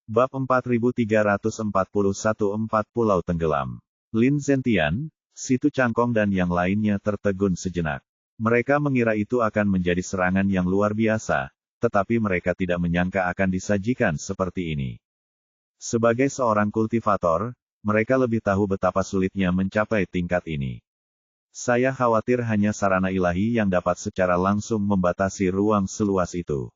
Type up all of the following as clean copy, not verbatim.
Bab 4341 4 Pulau Tenggelam. Lin Zentian, Situ Cangkong dan yang lainnya tertegun sejenak. Mereka mengira itu akan menjadi serangan yang luar biasa, tetapi mereka tidak menyangka akan disajikan seperti ini. Sebagai seorang kultivator, mereka lebih tahu betapa sulitnya mencapai tingkat ini. Saya khawatir hanya sarana ilahi yang dapat secara langsung membatasi ruang seluas itu.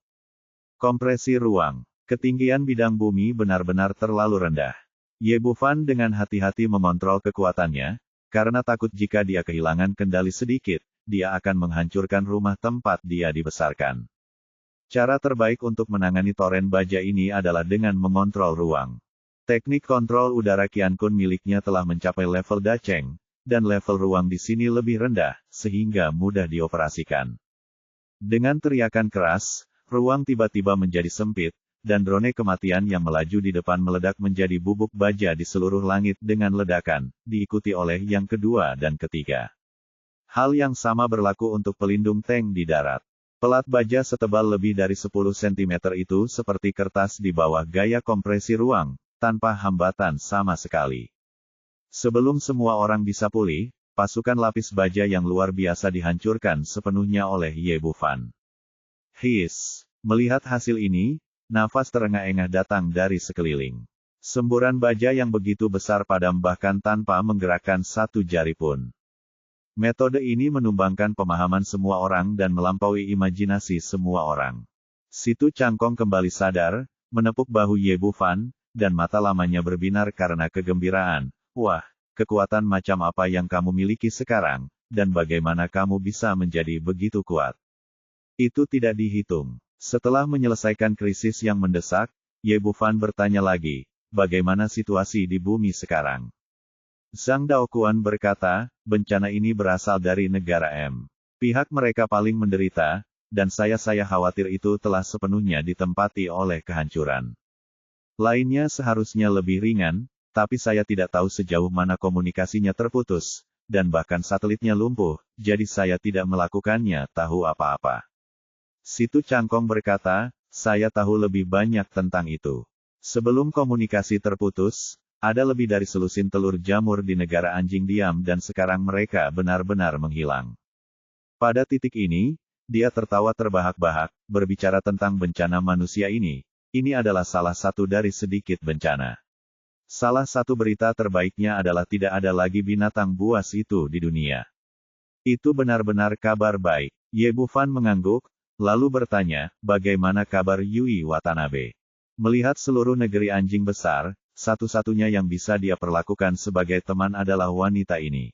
Kompresi ruang. Ketinggian bidang bumi benar-benar terlalu rendah. Ye Bufan dengan hati-hati mengontrol kekuatannya, karena takut jika dia kehilangan kendali sedikit, dia akan menghancurkan rumah tempat dia dibesarkan. Cara terbaik untuk menangani toren baja ini adalah dengan mengontrol ruang. Teknik kontrol udara Qiankun miliknya telah mencapai level Dacheng, dan level ruang di sini lebih rendah, sehingga mudah dioperasikan. Dengan teriakan keras, ruang tiba-tiba menjadi sempit, dan drone kematian yang melaju di depan meledak menjadi bubuk baja di seluruh langit dengan ledakan, diikuti oleh yang kedua dan ketiga. Hal yang sama berlaku untuk pelindung tank di darat. Pelat baja setebal lebih dari 10 cm itu seperti kertas di bawah gaya kompresi ruang, tanpa hambatan sama sekali. Sebelum semua orang bisa pulih, pasukan lapis baja yang luar biasa dihancurkan sepenuhnya oleh Ye Bufan. His! Melihat hasil ini, nafas terengah-engah datang dari sekeliling. Semburan baja yang begitu besar padam bahkan tanpa menggerakkan satu jari pun. Metode ini menumbangkan pemahaman semua orang dan melampaui imajinasi semua orang. Situ Cangkong kembali sadar, menepuk bahu Ye Bufan, dan mata lamanya berbinar karena kegembiraan. Wah, kekuatan macam apa yang kamu miliki sekarang, dan bagaimana kamu bisa menjadi begitu kuat? Itu tidak dihitung. Setelah menyelesaikan krisis yang mendesak, Ye Bufan bertanya lagi, bagaimana situasi di bumi sekarang? Zhang Daoquan berkata, bencana ini berasal dari negara M. Pihak mereka paling menderita, dan saya khawatir itu telah sepenuhnya ditempati oleh kehancuran. Lainnya seharusnya lebih ringan, tapi saya tidak tahu sejauh mana komunikasinya terputus, dan bahkan satelitnya lumpuh, jadi saya tidak melakukannya tahu apa-apa. Situ Cangkong berkata, saya tahu lebih banyak tentang itu. Sebelum komunikasi terputus, ada lebih dari selusin telur jamur di negara anjing diam dan sekarang mereka benar-benar menghilang. Pada titik ini, dia tertawa terbahak-bahak, berbicara tentang bencana manusia ini adalah salah satu dari sedikit bencana. Salah satu berita terbaiknya adalah tidak ada lagi binatang buas itu di dunia. Itu benar-benar kabar baik. Ye Bufan mengangguk, lalu bertanya, bagaimana kabar Yui Watanabe? Melihat seluruh negeri anjing besar, satu-satunya yang bisa dia perlakukan sebagai teman adalah wanita ini.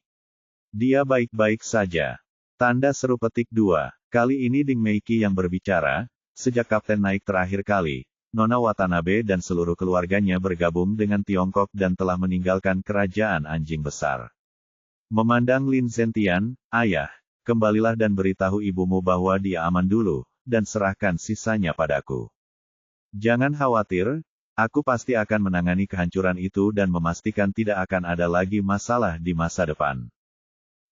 Dia baik-baik saja. Tanda seru petik 2. Kali ini Ding Meiki yang berbicara, sejak Kapten naik terakhir kali, Nona Watanabe dan seluruh keluarganya bergabung dengan Tiongkok dan telah meninggalkan kerajaan anjing besar. Memandang Lin Zentian, ayah, kembalilah dan beritahu ibumu bahwa dia aman dulu, dan serahkan sisanya padaku. Jangan khawatir, aku pasti akan menangani kehancuran itu dan memastikan tidak akan ada lagi masalah di masa depan.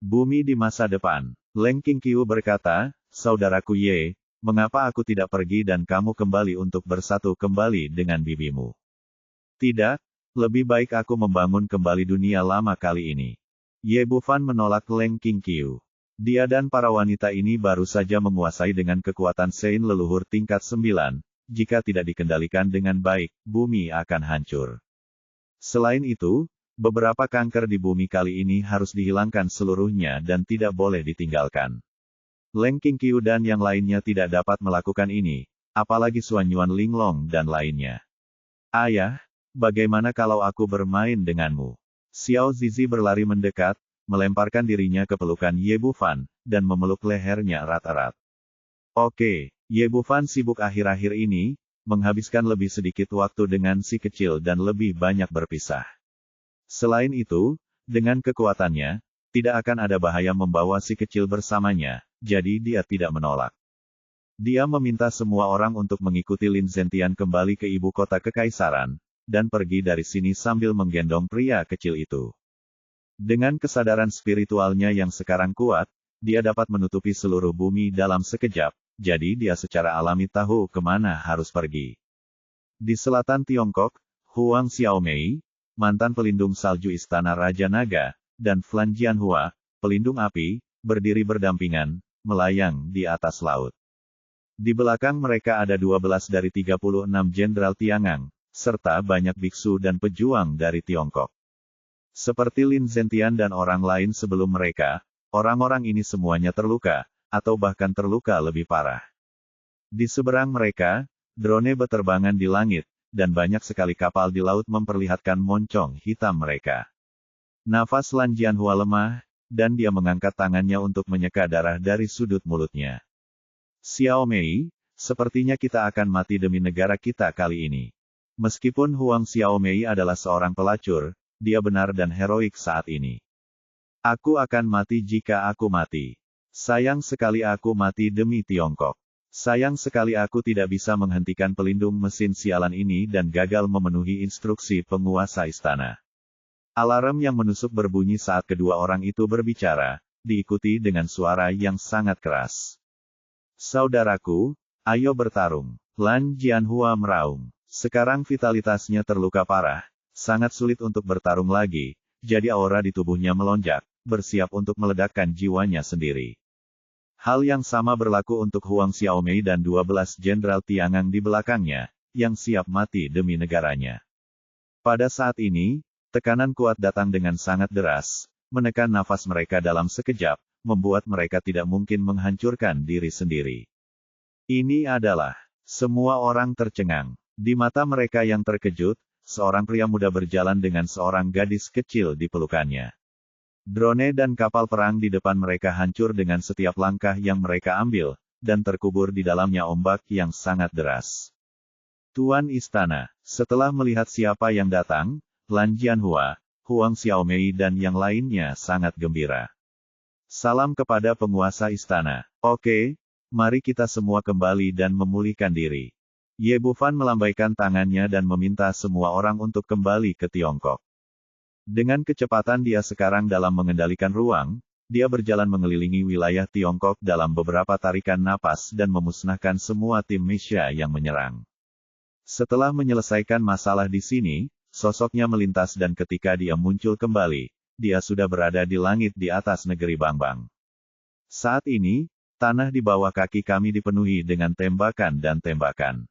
Bumi di masa depan. Leng Qingqiu berkata, saudaraku Ye, mengapa aku tidak pergi dan kamu kembali untuk bersatu kembali dengan bibimu? Tidak, lebih baik aku membangun kembali dunia lama kali ini. Ye Bufan menolak Leng Qingqiu. Dia dan para wanita ini baru saja menguasai dengan kekuatan Sein leluhur tingkat 9, jika tidak dikendalikan dengan baik, bumi akan hancur. Selain itu, beberapa kanker di bumi kali ini harus dihilangkan seluruhnya dan tidak boleh ditinggalkan. Leng Qingqiu dan yang lainnya tidak dapat melakukan ini, apalagi Xuan Yuan Linglong dan lainnya. Ayah, bagaimana kalau aku bermain denganmu? Xiao Zizi berlari mendekat, melemparkan dirinya ke pelukan Ye Bufan, dan memeluk lehernya erat-erat. Oke, Ye Bufan sibuk akhir-akhir ini, menghabiskan lebih sedikit waktu dengan si kecil dan lebih banyak berpisah. Selain itu, dengan kekuatannya, tidak akan ada bahaya membawa si kecil bersamanya, jadi dia tidak menolak. Dia meminta semua orang untuk mengikuti Lin Zentian kembali ke ibu kota kekaisaran, dan pergi dari sini sambil menggendong pria kecil itu. Dengan kesadaran spiritualnya yang sekarang kuat, dia dapat menutupi seluruh bumi dalam sekejap, jadi dia secara alami tahu kemana harus pergi. Di selatan Tiongkok, Huang Xiaomei, mantan pelindung salju Istana Raja Naga, dan Flan Jianhua, pelindung api, berdiri berdampingan, melayang di atas laut. Di belakang mereka ada 12 dari 36 jenderal Tiangang, serta banyak biksu dan pejuang dari Tiongkok. Seperti Lin Zentian dan orang lain sebelum mereka, orang-orang ini semuanya terluka, atau bahkan terluka lebih parah. Di seberang mereka, drone berterbangan di langit, dan banyak sekali kapal di laut memperlihatkan moncong hitam mereka. Nafas Lan Jianhua lemah, dan dia mengangkat tangannya untuk menyeka darah dari sudut mulutnya. Xiaomei, sepertinya kita akan mati demi negara kita kali ini. Meskipun Huang Xiaomei adalah seorang pelacur, dia benar dan heroik saat ini. Aku akan mati jika aku mati. Sayang sekali aku mati demi Tiongkok. Sayang sekali aku tidak bisa menghentikan pelindung mesin sialan ini dan gagal memenuhi instruksi penguasa istana. Alarm yang menusuk berbunyi saat kedua orang itu berbicara, diikuti dengan suara yang sangat keras. Saudaraku, ayo bertarung. Lan Jianhua meraung. Sekarang vitalitasnya terluka parah, sangat sulit untuk bertarung lagi, jadi aura di tubuhnya melonjak, bersiap untuk meledakkan jiwanya sendiri. Hal yang sama berlaku untuk Huang Xiaomei dan 12 jenderal Tiangang di belakangnya, yang siap mati demi negaranya. Pada saat ini, tekanan kuat datang dengan sangat deras, menekan nafas mereka dalam sekejap, membuat mereka tidak mungkin menghancurkan diri sendiri. Ini adalah, semua orang tercengang. Di mata mereka yang terkejut, seorang pria muda berjalan dengan seorang gadis kecil di pelukannya. Drone dan kapal perang di depan mereka hancur dengan setiap langkah yang mereka ambil, dan terkubur di dalamnya ombak yang sangat deras. Tuan Istana, setelah melihat siapa yang datang, Lan Jianhua, Huang Xiaomei dan yang lainnya sangat gembira. Salam kepada penguasa istana. Oke, mari kita semua kembali dan memulihkan diri. Ye Bufan melambaikan tangannya dan meminta semua orang untuk kembali ke Tiongkok. Dengan kecepatan dia sekarang dalam mengendalikan ruang, dia berjalan mengelilingi wilayah Tiongkok dalam beberapa tarikan napas dan memusnahkan semua tim Mesya yang menyerang. Setelah menyelesaikan masalah di sini, sosoknya melintas dan ketika dia muncul kembali, dia sudah berada di langit di atas negeri Bangbang. Saat ini, tanah di bawah kaki kami dipenuhi dengan tembakan dan tembakan.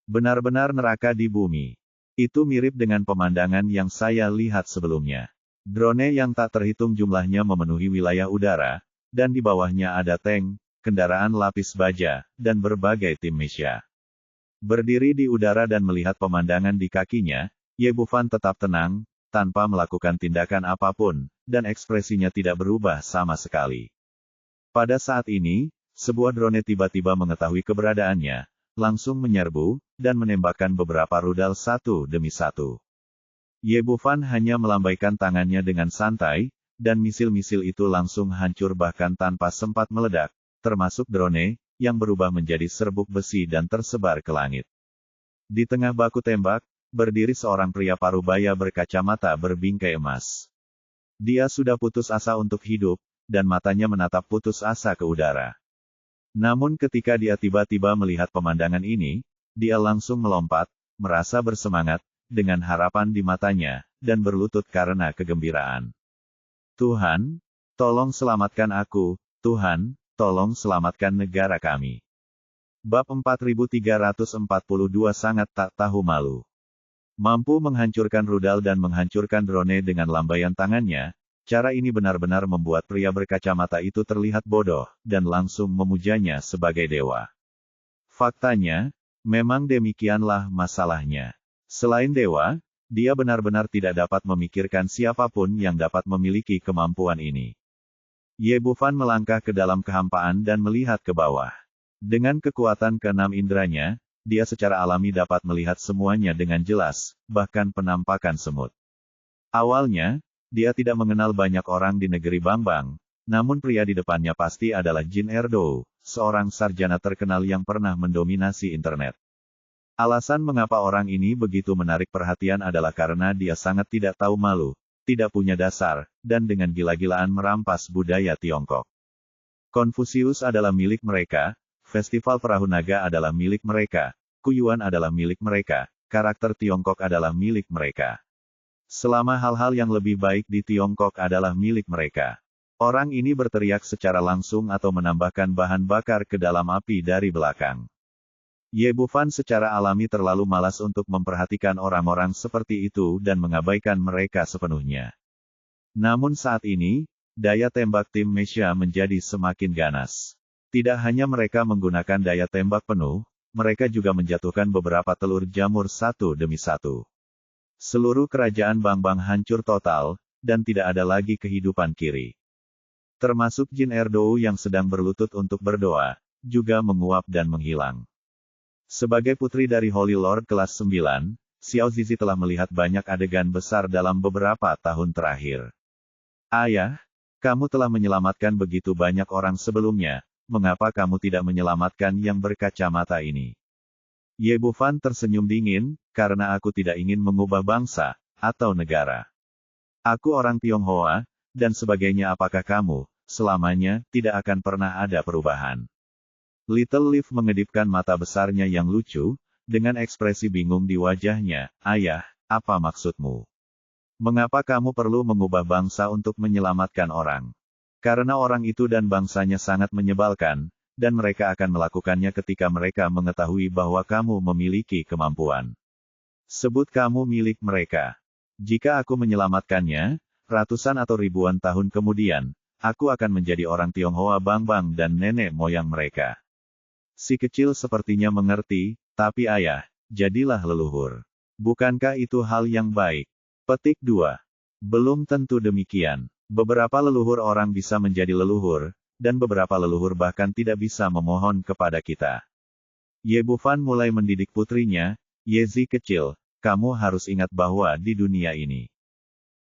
Benar-benar neraka di bumi. Itu mirip dengan pemandangan yang saya lihat sebelumnya. Drone yang tak terhitung jumlahnya memenuhi wilayah udara, dan di bawahnya ada tank, kendaraan lapis baja, dan berbagai tim Mesya. Berdiri di udara dan melihat pemandangan di kakinya, Ye Bufan tetap tenang, tanpa melakukan tindakan apapun, dan ekspresinya tidak berubah sama sekali. Pada saat ini, sebuah drone tiba-tiba mengetahui keberadaannya, langsung menyerbu, dan menembakkan beberapa rudal satu demi satu. Ye Bufan hanya melambaikan tangannya dengan santai, dan misil-misil itu langsung hancur bahkan tanpa sempat meledak, termasuk drone, yang berubah menjadi serbuk besi dan tersebar ke langit. Di tengah baku tembak, berdiri seorang pria parubaya berkacamata berbingkai emas. Dia sudah putus asa untuk hidup, dan matanya menatap putus asa ke udara. Namun ketika dia tiba-tiba melihat pemandangan ini, dia langsung melompat, merasa bersemangat, dengan harapan di matanya, dan berlutut karena kegembiraan. Tuhan, tolong selamatkan aku, Tuhan, tolong selamatkan negara kami. Bab 4342 sangat tak tahu malu. Mampu menghancurkan rudal dan menghancurkan drone dengan lambaian tangannya, cara ini benar-benar membuat pria berkacamata itu terlihat bodoh, dan langsung memujanya sebagai dewa. Faktanya, memang demikianlah masalahnya. Selain dewa, dia benar-benar tidak dapat memikirkan siapapun yang dapat memiliki kemampuan ini. Ye Bufan melangkah ke dalam kehampaan dan melihat ke bawah. Dengan kekuatan keenam inderanya, dia secara alami dapat melihat semuanya dengan jelas, bahkan penampakan semut. Awalnya, dia tidak mengenal banyak orang di negeri Bangbang, namun pria di depannya pasti adalah Jin Erdo, seorang sarjana terkenal yang pernah mendominasi internet. Alasan mengapa orang ini begitu menarik perhatian adalah karena dia sangat tidak tahu malu, tidak punya dasar, dan dengan gila-gilaan merampas budaya Tiongkok. Konfusius adalah milik mereka, Festival Perahu Naga adalah milik mereka, Kuyuan adalah milik mereka, karakter Tiongkok adalah milik mereka. Selama hal-hal yang lebih baik di Tiongkok adalah milik mereka. Orang ini berteriak secara langsung atau menambahkan bahan bakar ke dalam api dari belakang. Ye Bufan secara alami terlalu malas untuk memperhatikan orang-orang seperti itu dan mengabaikan mereka sepenuhnya. Namun saat ini, daya tembak tim Mesha menjadi semakin ganas. Tidak hanya mereka menggunakan daya tembak penuh, mereka juga menjatuhkan beberapa telur jamur satu demi satu. Seluruh kerajaan Bangbang hancur total, dan tidak ada lagi kehidupan kiri. Termasuk Jin Erdou yang sedang berlutut untuk berdoa, juga menguap dan menghilang. Sebagai putri dari Holy Lord kelas 9, Xiao Zizi telah melihat banyak adegan besar dalam beberapa tahun terakhir. Ayah, kamu telah menyelamatkan begitu banyak orang sebelumnya, mengapa kamu tidak menyelamatkan yang berkacamata ini? Ye Bufan tersenyum dingin, karena aku tidak ingin mengubah bangsa, atau negara. Aku orang Tionghoa, dan sebagainya apakah kamu, selamanya, tidak akan pernah ada perubahan. Little Leaf mengedipkan mata besarnya yang lucu, dengan ekspresi bingung di wajahnya. Ayah, apa maksudmu? Mengapa kamu perlu mengubah bangsa untuk menyelamatkan orang? Karena orang itu dan bangsanya sangat menyebalkan, dan mereka akan melakukannya ketika mereka mengetahui bahwa kamu memiliki kemampuan. Sebut kamu milik mereka. Jika aku menyelamatkannya, ratusan atau ribuan tahun kemudian, aku akan menjadi orang Tionghoa Bangbang dan nenek moyang mereka. Si kecil sepertinya mengerti, tapi ayah, jadilah leluhur. Bukankah itu hal yang baik? Petik 2. Belum tentu demikian. Beberapa leluhur orang bisa menjadi leluhur, dan beberapa leluhur bahkan tidak bisa memohon kepada kita. Ye Bufan mulai mendidik putrinya, Yezi kecil, kamu harus ingat bahwa di dunia ini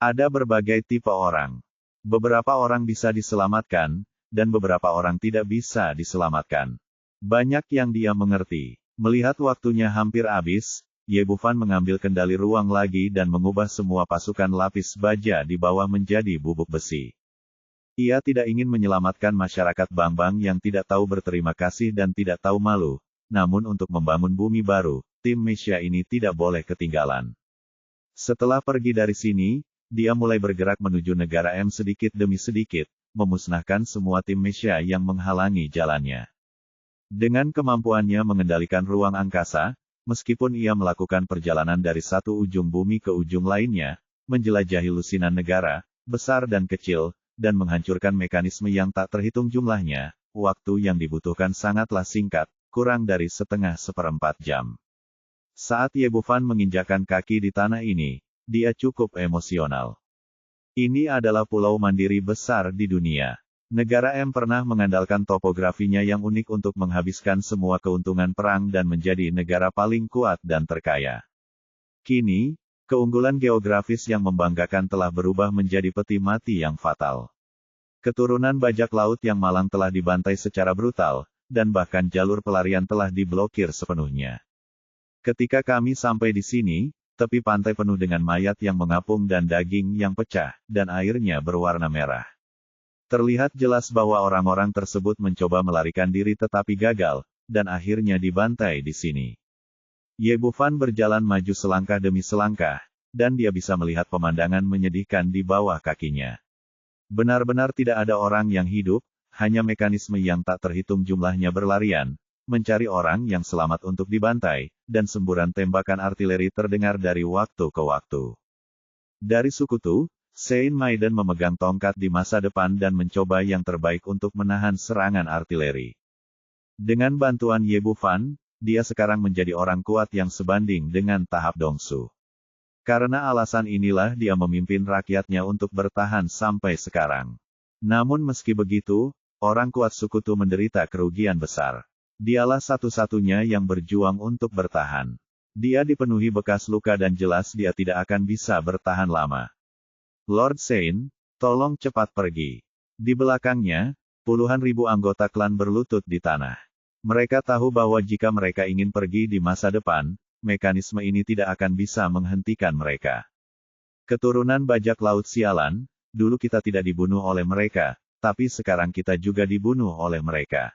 ada berbagai tipe orang. Beberapa orang bisa diselamatkan, dan beberapa orang tidak bisa diselamatkan. Banyak yang dia mengerti. Melihat waktunya hampir habis, Ye Bufan mengambil kendali ruang lagi dan mengubah semua pasukan lapis baja di bawah menjadi bubuk besi. Ia tidak ingin menyelamatkan masyarakat Bangbang yang tidak tahu berterima kasih dan tidak tahu malu, namun untuk membangun bumi baru, tim Mesha ini tidak boleh ketinggalan. Setelah pergi dari sini, dia mulai bergerak menuju negara M sedikit demi sedikit, memusnahkan semua tim Mesha yang menghalangi jalannya. Dengan kemampuannya mengendalikan ruang angkasa, meskipun ia melakukan perjalanan dari satu ujung bumi ke ujung lainnya, menjelajahi lusinan negara, besar dan kecil, dan menghancurkan mekanisme yang tak terhitung jumlahnya, waktu yang dibutuhkan sangatlah singkat, kurang dari setengah-seperempat jam. Saat Ye Bufan menginjakkan kaki di tanah ini, dia cukup emosional. Ini adalah pulau mandiri besar di dunia. Negara M pernah mengandalkan topografinya yang unik untuk menghabiskan semua keuntungan perang dan menjadi negara paling kuat dan terkaya. Kini, keunggulan geografis yang membanggakan telah berubah menjadi peti mati yang fatal. Keturunan bajak laut yang malang telah dibantai secara brutal, dan bahkan jalur pelarian telah diblokir sepenuhnya. Ketika kami sampai di sini, tepi pantai penuh dengan mayat yang mengapung dan daging yang pecah, dan airnya berwarna merah. Terlihat jelas bahwa orang-orang tersebut mencoba melarikan diri tetapi gagal, dan akhirnya dibantai di sini. Ye Bufan berjalan maju selangkah demi selangkah, dan dia bisa melihat pemandangan menyedihkan di bawah kakinya. Benar-benar tidak ada orang yang hidup, hanya mekanisme yang tak terhitung jumlahnya berlarian, mencari orang yang selamat untuk dibantai, dan semburan tembakan artileri terdengar dari waktu ke waktu. Dari suku Tu, Saint Maiden memegang tongkat di masa depan dan mencoba yang terbaik untuk menahan serangan artileri. Dengan bantuan Ye Bufan, dia sekarang menjadi orang kuat yang sebanding dengan tahap Dongsu. Karena alasan inilah dia memimpin rakyatnya untuk bertahan sampai sekarang. Namun meski begitu, orang kuat suku Tu menderita kerugian besar. Dialah satu-satunya yang berjuang untuk bertahan. Dia dipenuhi bekas luka dan jelas dia tidak akan bisa bertahan lama. Lord Saint, tolong cepat pergi. Di belakangnya, puluhan ribu anggota klan berlutut di tanah. Mereka tahu bahwa jika mereka ingin pergi di masa depan, mekanisme ini tidak akan bisa menghentikan mereka. Keturunan bajak laut sialan, dulu kita tidak dibunuh oleh mereka, tapi sekarang kita juga dibunuh oleh mereka.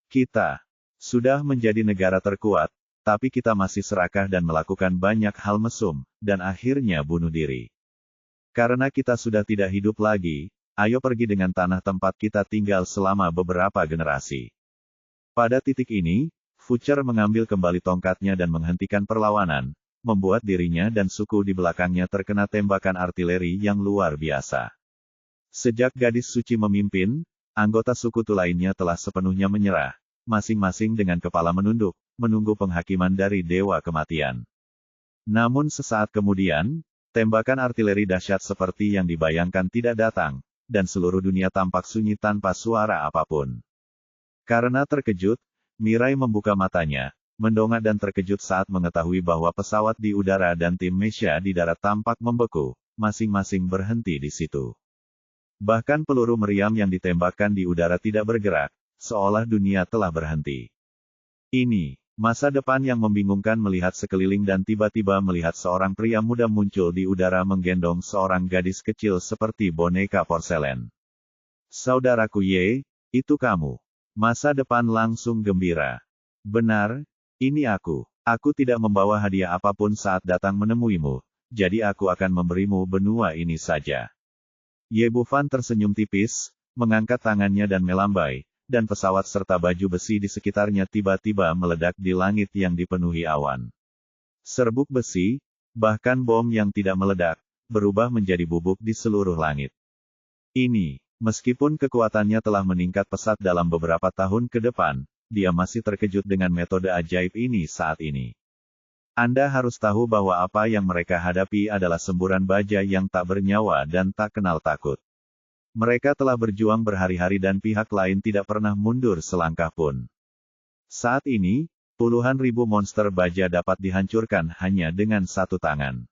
Kita sudah menjadi negara terkuat, tapi kita masih serakah dan melakukan banyak hal mesum, dan akhirnya bunuh diri. Karena kita sudah tidak hidup lagi, ayo pergi dengan tanah tempat kita tinggal selama beberapa generasi. Pada titik ini, Fucher mengambil kembali tongkatnya dan menghentikan perlawanan, membuat dirinya dan suku di belakangnya terkena tembakan artileri yang luar biasa. Sejak gadis suci memimpin, anggota suku lainnya telah sepenuhnya menyerah, masing-masing dengan kepala menunduk, menunggu penghakiman dari Dewa Kematian. Namun sesaat kemudian, tembakan artileri dahsyat seperti yang dibayangkan tidak datang, dan seluruh dunia tampak sunyi tanpa suara apapun. Karena terkejut, Mirai membuka matanya, mendongak dan terkejut saat mengetahui bahwa pesawat di udara dan tim Mesha di darat tampak membeku, masing-masing berhenti di situ. Bahkan peluru meriam yang ditembakkan di udara tidak bergerak, seolah dunia telah berhenti. Ini masa depan yang membingungkan melihat sekeliling dan tiba-tiba melihat seorang pria muda muncul di udara menggendong seorang gadis kecil seperti boneka porselen. Saudaraku Ye, itu kamu. Masa depan langsung gembira. Benar, ini aku. Aku tidak membawa hadiah apapun saat datang menemuimu, jadi aku akan memberimu benua ini saja. Ye Bufan tersenyum tipis, mengangkat tangannya dan melambai, dan pesawat serta baju besi di sekitarnya tiba-tiba meledak di langit yang dipenuhi awan. Serbuk besi, bahkan bom yang tidak meledak, berubah menjadi bubuk di seluruh langit. Ini, meskipun kekuatannya telah meningkat pesat dalam beberapa tahun ke depan, dia masih terkejut dengan metode ajaib ini saat ini. Anda harus tahu bahwa apa yang mereka hadapi adalah semburan baja yang tak bernyawa dan tak kenal takut. Mereka telah berjuang berhari-hari dan pihak lain tidak pernah mundur selangkah pun. Saat ini, puluhan ribu monster baja dapat dihancurkan hanya dengan satu tangan.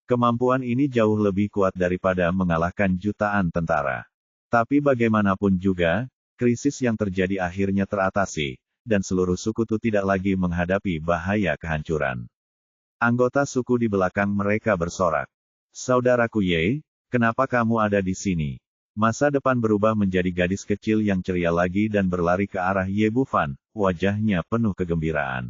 Kemampuan ini jauh lebih kuat daripada mengalahkan jutaan tentara. Tapi bagaimanapun juga, krisis yang terjadi akhirnya teratasi, dan seluruh suku Tu tidak lagi menghadapi bahaya kehancuran. Anggota suku di belakang mereka bersorak. Saudaraku Ye, kenapa kamu ada di sini? Masa depan berubah menjadi gadis kecil yang ceria lagi dan berlari ke arah Ye Bufan, wajahnya penuh kegembiraan.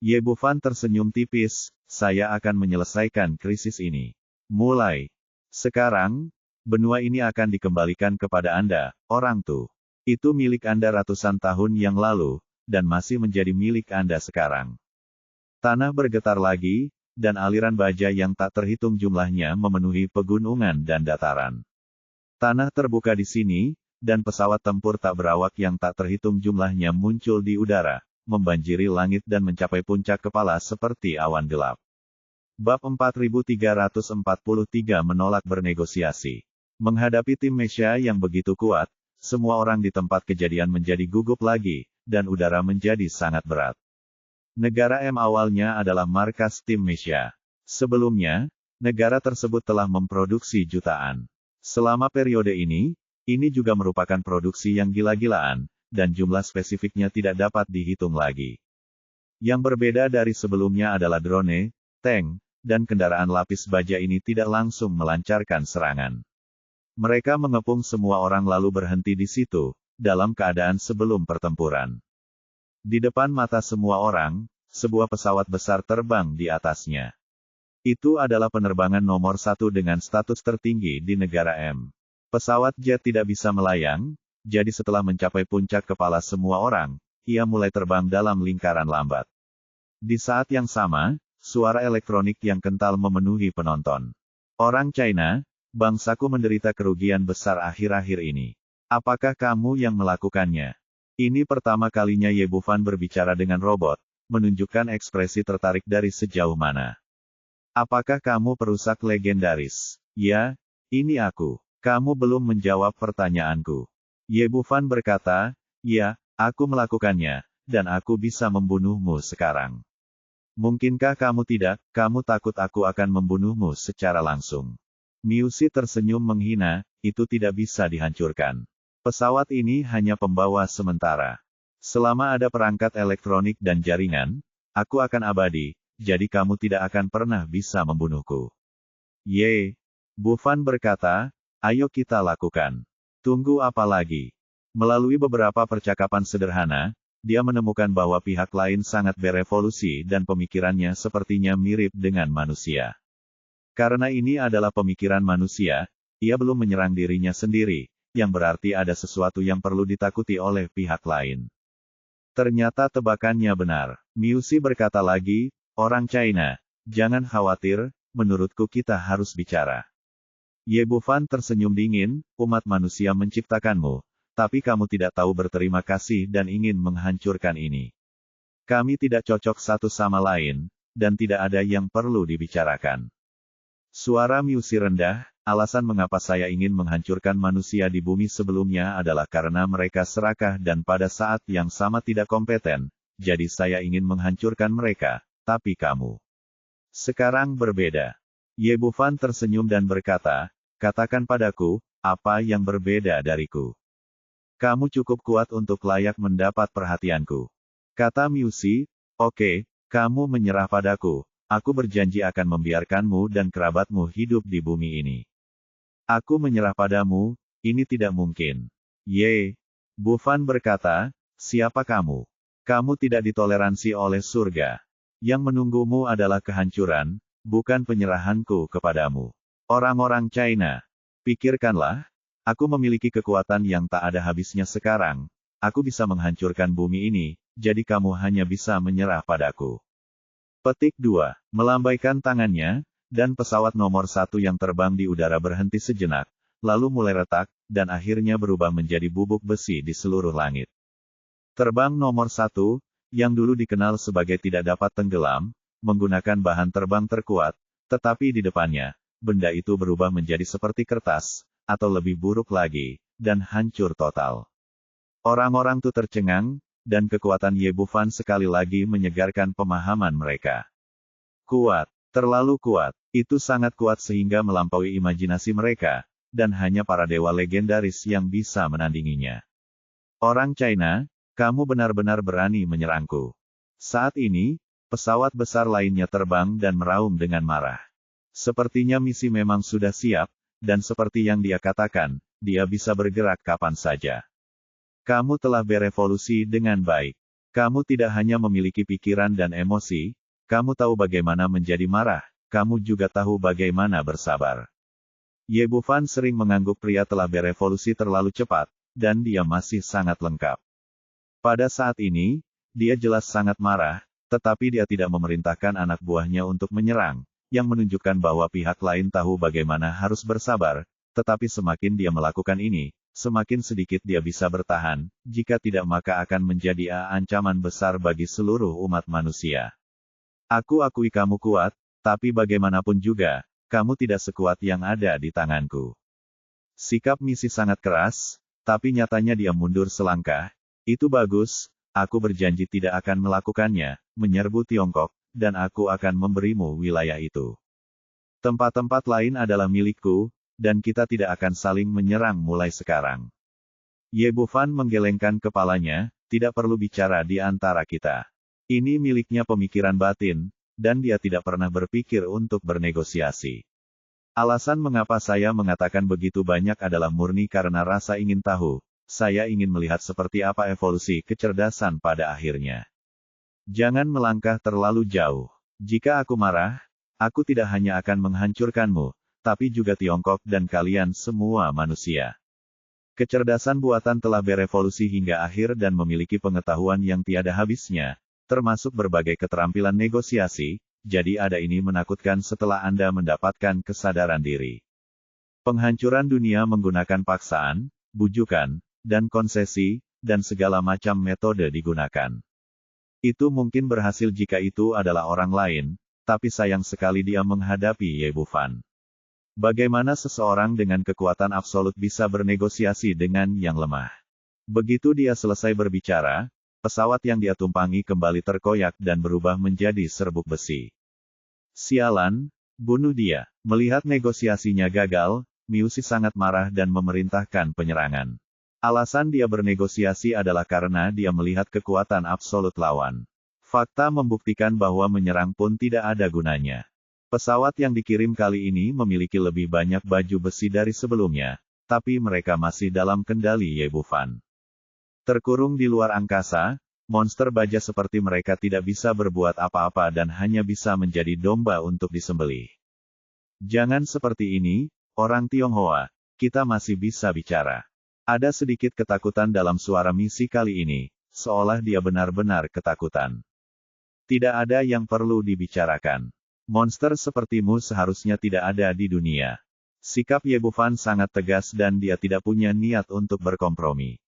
Ye Bufan tersenyum tipis, saya akan menyelesaikan krisis ini. Mulai sekarang, benua ini akan dikembalikan kepada Anda, orang Tu. Itu milik Anda ratusan tahun yang lalu, dan masih menjadi milik Anda sekarang. Tanah bergetar lagi, dan aliran baja yang tak terhitung jumlahnya memenuhi pegunungan dan dataran. Tanah terbuka di sini, dan pesawat tempur tak berawak yang tak terhitung jumlahnya muncul di udara, membanjiri langit dan mencapai puncak kepala seperti awan gelap. Bab 4343 menolak bernegosiasi. Menghadapi tim Mesha yang begitu kuat, semua orang di tempat kejadian menjadi gugup lagi, dan udara menjadi sangat berat. Negara M awalnya adalah markas tim Mesha. Sebelumnya, negara tersebut telah memproduksi jutaan. Selama periode ini juga merupakan produksi yang gila-gilaan, dan jumlah spesifiknya tidak dapat dihitung lagi. Yang berbeda dari sebelumnya adalah drone, tank, dan kendaraan lapis baja ini tidak langsung melancarkan serangan. Mereka mengepung semua orang lalu berhenti di situ, dalam keadaan sebelum pertempuran. Di depan mata semua orang, sebuah pesawat besar terbang di atasnya. Itu adalah penerbangan nomor 1 dengan status tertinggi di negara M. Pesawat jet tidak bisa melayang, jadi setelah mencapai puncak kepala semua orang, ia mulai terbang dalam lingkaran lambat. Di saat yang sama, suara elektronik yang kental memenuhi penonton. Orang China, bangsaku menderita kerugian besar akhir-akhir ini. Apakah kamu yang melakukannya? Ini pertama kalinya Ye Bufan berbicara dengan robot, menunjukkan ekspresi tertarik dari sejauh mana. Apakah kamu perusak legendaris? Ya, ini aku. Kamu belum menjawab pertanyaanku. Ye Bufan berkata, ya, aku melakukannya, dan aku bisa membunuhmu sekarang. Mungkinkah kamu tidak, kamu takut aku akan membunuhmu secara langsung. Miusi tersenyum menghina, itu tidak bisa dihancurkan. Pesawat ini hanya pembawa sementara. Selama ada perangkat elektronik dan jaringan, aku akan abadi. Jadi kamu tidak akan pernah bisa membunuhku. Ye, Bufan berkata, ayo kita lakukan. Tunggu apa lagi? Melalui beberapa percakapan sederhana, dia menemukan bahwa pihak lain sangat berevolusi dan pemikirannya sepertinya mirip dengan manusia. Karena ini adalah pemikiran manusia, ia belum menyerang dirinya sendiri, yang berarti ada sesuatu yang perlu ditakuti oleh pihak lain. Ternyata tebakannya benar. Miusi berkata lagi, orang China, jangan khawatir, menurutku kita harus bicara. Ye Bufan tersenyum dingin, umat manusia menciptakanmu, tapi kamu tidak tahu berterima kasih dan ingin menghancurkan ini. Kami tidak cocok satu sama lain, dan tidak ada yang perlu dibicarakan. Suara Miusi rendah, alasan mengapa saya ingin menghancurkan manusia di bumi sebelumnya adalah karena mereka serakah dan pada saat yang sama tidak kompeten, jadi saya ingin menghancurkan mereka, tapi kamu. Sekarang berbeda. Ye Bufan tersenyum dan berkata, katakan padaku, apa yang berbeda dariku? Kamu cukup kuat untuk layak mendapat perhatianku. Kata Miusi, oke, kamu menyerah padaku. Aku berjanji akan membiarkanmu dan kerabatmu hidup di bumi ini. Aku menyerah padamu, ini tidak mungkin. Ye Bufan berkata, siapa kamu? Kamu tidak ditoleransi oleh surga. Yang menunggumu adalah kehancuran, bukan penyerahanku kepadamu. Orang-orang China, pikirkanlah, aku memiliki kekuatan yang tak ada habisnya sekarang. Aku bisa menghancurkan bumi ini, jadi kamu hanya bisa menyerah padaku. Petik 2. Melambaikan tangannya, dan pesawat nomor 1 yang terbang di udara berhenti sejenak, lalu mulai retak, dan akhirnya berubah menjadi bubuk besi di seluruh langit. Terbang nomor 1, yang dulu dikenal sebagai tidak dapat tenggelam, menggunakan bahan terbang terkuat, tetapi di depannya, benda itu berubah menjadi seperti kertas, atau lebih buruk lagi, dan hancur total. Orang-orang itu tercengang, dan kekuatan Ye Bufan sekali lagi menyegarkan pemahaman mereka. Kuat, terlalu kuat, itu sangat kuat sehingga melampaui imajinasi mereka, dan hanya para dewa legendaris yang bisa menandinginya. Orang China, kamu benar-benar berani menyerangku. Saat ini, pesawat besar lainnya terbang dan meraung dengan marah. Sepertinya misi memang sudah siap, dan seperti yang dia katakan, dia bisa bergerak kapan saja. Kamu telah berevolusi dengan baik. Kamu tidak hanya memiliki pikiran dan emosi, kamu tahu bagaimana menjadi marah, kamu juga tahu bagaimana bersabar. Ye Bufan sering menganggap pria telah berevolusi terlalu cepat, dan dia masih sangat lengkap. Pada saat ini, dia jelas sangat marah, tetapi dia tidak memerintahkan anak buahnya untuk menyerang, yang menunjukkan bahwa pihak lain tahu bagaimana harus bersabar, tetapi semakin dia melakukan ini, semakin sedikit dia bisa bertahan, jika tidak maka akan menjadi ancaman besar bagi seluruh umat manusia. Aku akui kamu kuat, tapi bagaimanapun juga, kamu tidak sekuat yang ada di tanganku. Sikap misi sangat keras, tapi nyatanya dia mundur selangkah. Itu bagus, aku berjanji tidak akan melakukannya, menyerbu Tiongkok, dan aku akan memberimu wilayah itu. Tempat-tempat lain adalah milikku, dan kita tidak akan saling menyerang mulai sekarang. Ye Bufan menggelengkan kepalanya, tidak perlu bicara di antara kita. Ini miliknya pemikiran batin, dan dia tidak pernah berpikir untuk bernegosiasi. Alasan mengapa saya mengatakan begitu banyak adalah murni karena rasa ingin tahu, saya ingin melihat seperti apa evolusi kecerdasan pada akhirnya. Jangan melangkah terlalu jauh. Jika aku marah, aku tidak hanya akan menghancurkanmu, tapi juga Tiongkok dan kalian semua manusia. Kecerdasan buatan telah berevolusi hingga akhir dan memiliki pengetahuan yang tiada habisnya, termasuk berbagai keterampilan negosiasi, jadi ada ini menakutkan setelah Anda mendapatkan kesadaran diri. Penghancuran dunia menggunakan paksaan, bujukan, dan konsesi, dan segala macam metode digunakan. Itu mungkin berhasil jika itu adalah orang lain, tapi sayang sekali dia menghadapi Ye Bufan. Bagaimana seseorang dengan kekuatan absolut bisa bernegosiasi dengan yang lemah? Begitu dia selesai berbicara, pesawat yang dia tumpangi kembali terkoyak dan berubah menjadi serbuk besi. Sialan, bunuh dia. Melihat negosiasinya gagal, Miusi sangat marah dan memerintahkan penyerangan. Alasan dia bernegosiasi adalah karena dia melihat kekuatan absolut lawan. Fakta membuktikan bahwa menyerang pun tidak ada gunanya. Pesawat yang dikirim kali ini memiliki lebih banyak baju besi dari sebelumnya, tapi mereka masih dalam kendali Ye Bufan. Terkurung di luar angkasa, monster baja seperti mereka tidak bisa berbuat apa-apa dan hanya bisa menjadi domba untuk disembelih. Jangan seperti ini, orang Tionghoa, kita masih bisa bicara. Ada sedikit ketakutan dalam suara misi kali ini, seolah dia benar-benar ketakutan. Tidak ada yang perlu dibicarakan. Monster sepertimu seharusnya tidak ada di dunia. Sikap Ye Bufan sangat tegas dan dia tidak punya niat untuk berkompromi.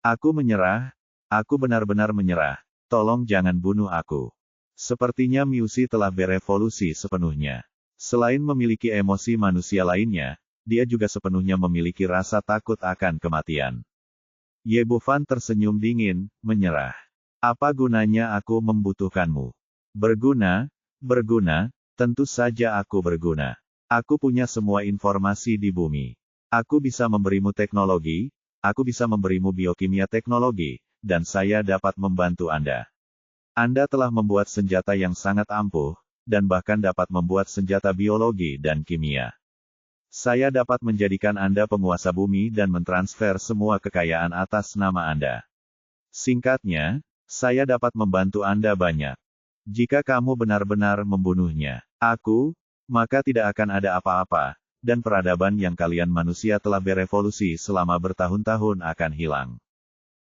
Aku menyerah, aku benar-benar menyerah, tolong jangan bunuh aku. Sepertinya Miusi telah berevolusi sepenuhnya. Selain memiliki emosi manusia lainnya, dia juga sepenuhnya memiliki rasa takut akan kematian. Ye Bufan tersenyum dingin, menyerah. Apa gunanya aku membutuhkanmu? Berguna, tentu saja aku berguna. Aku punya semua informasi di bumi. Aku bisa memberimu teknologi, aku bisa memberimu biokimia teknologi, dan saya dapat membantu Anda. Anda telah membuat senjata yang sangat ampuh, dan bahkan dapat membuat senjata biologi dan kimia. Saya dapat menjadikan Anda penguasa bumi dan mentransfer semua kekayaan atas nama Anda. Singkatnya, saya dapat membantu Anda banyak. Jika kamu benar-benar membunuhnya, maka tidak akan ada apa-apa, dan peradaban yang kalian manusia telah berevolusi selama bertahun-tahun akan hilang.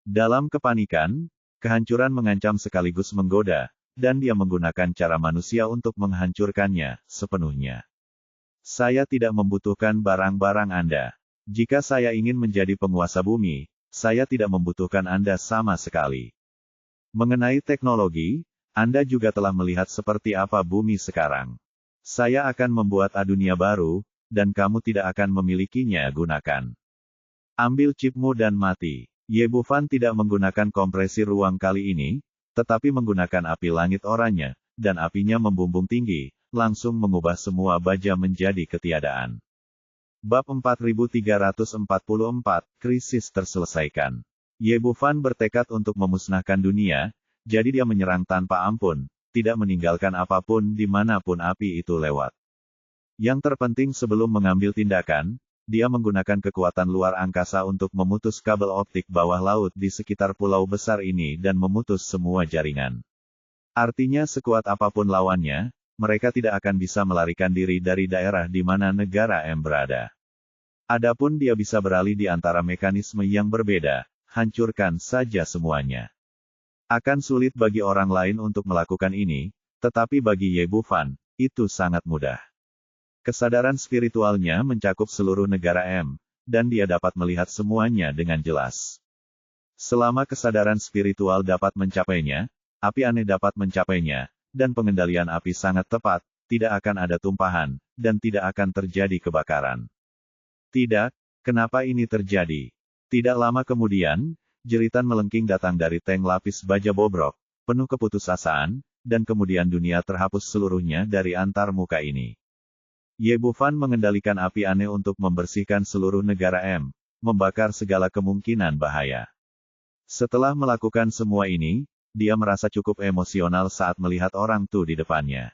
Dalam kepanikan, kehancuran mengancam sekaligus menggoda, dan dia menggunakan cara manusia untuk menghancurkannya sepenuhnya. Saya tidak membutuhkan barang-barang Anda. Jika saya ingin menjadi penguasa bumi, saya tidak membutuhkan Anda sama sekali. Mengenai teknologi, Anda juga telah melihat seperti apa bumi sekarang. Saya akan membuat dunia baru, dan kamu tidak akan memilikinya. Gunakan. Ambil chipmu dan mati. Ye Bufan tidak menggunakan kompresi ruang kali ini, tetapi menggunakan api langit oranye, dan apinya membumbung tinggi, langsung mengubah semua baja menjadi ketiadaan. Bab 4344, Krisis terselesaikan. Ye Bufan bertekad untuk memusnahkan dunia, jadi dia menyerang tanpa ampun, tidak meninggalkan apapun dimanapun api itu lewat. Yang terpenting sebelum mengambil tindakan, dia menggunakan kekuatan luar angkasa untuk memutus kabel optik bawah laut di sekitar pulau besar ini dan memutus semua jaringan. Artinya sekuat apapun lawannya, mereka tidak akan bisa melarikan diri dari daerah di mana negara M berada. Adapun dia bisa beralih di antara mekanisme yang berbeda, hancurkan saja semuanya. Akan sulit bagi orang lain untuk melakukan ini, tetapi bagi Ye Bufan, itu sangat mudah. Kesadaran spiritualnya mencakup seluruh negara M, dan dia dapat melihat semuanya dengan jelas. Selama kesadaran spiritual dapat mencapainya, api aneh dapat mencapainya, dan pengendalian api sangat tepat, tidak akan ada tumpahan, dan tidak akan terjadi kebakaran. Tidak, kenapa ini terjadi? Tidak lama kemudian, jeritan melengking datang dari tank lapis baja bobrok, penuh keputusasaan, dan kemudian dunia terhapus seluruhnya dari antar muka ini. Ye Bufan mengendalikan api aneh untuk membersihkan seluruh negara M, membakar segala kemungkinan bahaya. Setelah melakukan semua ini, dia merasa cukup emosional saat melihat orang Tu di depannya.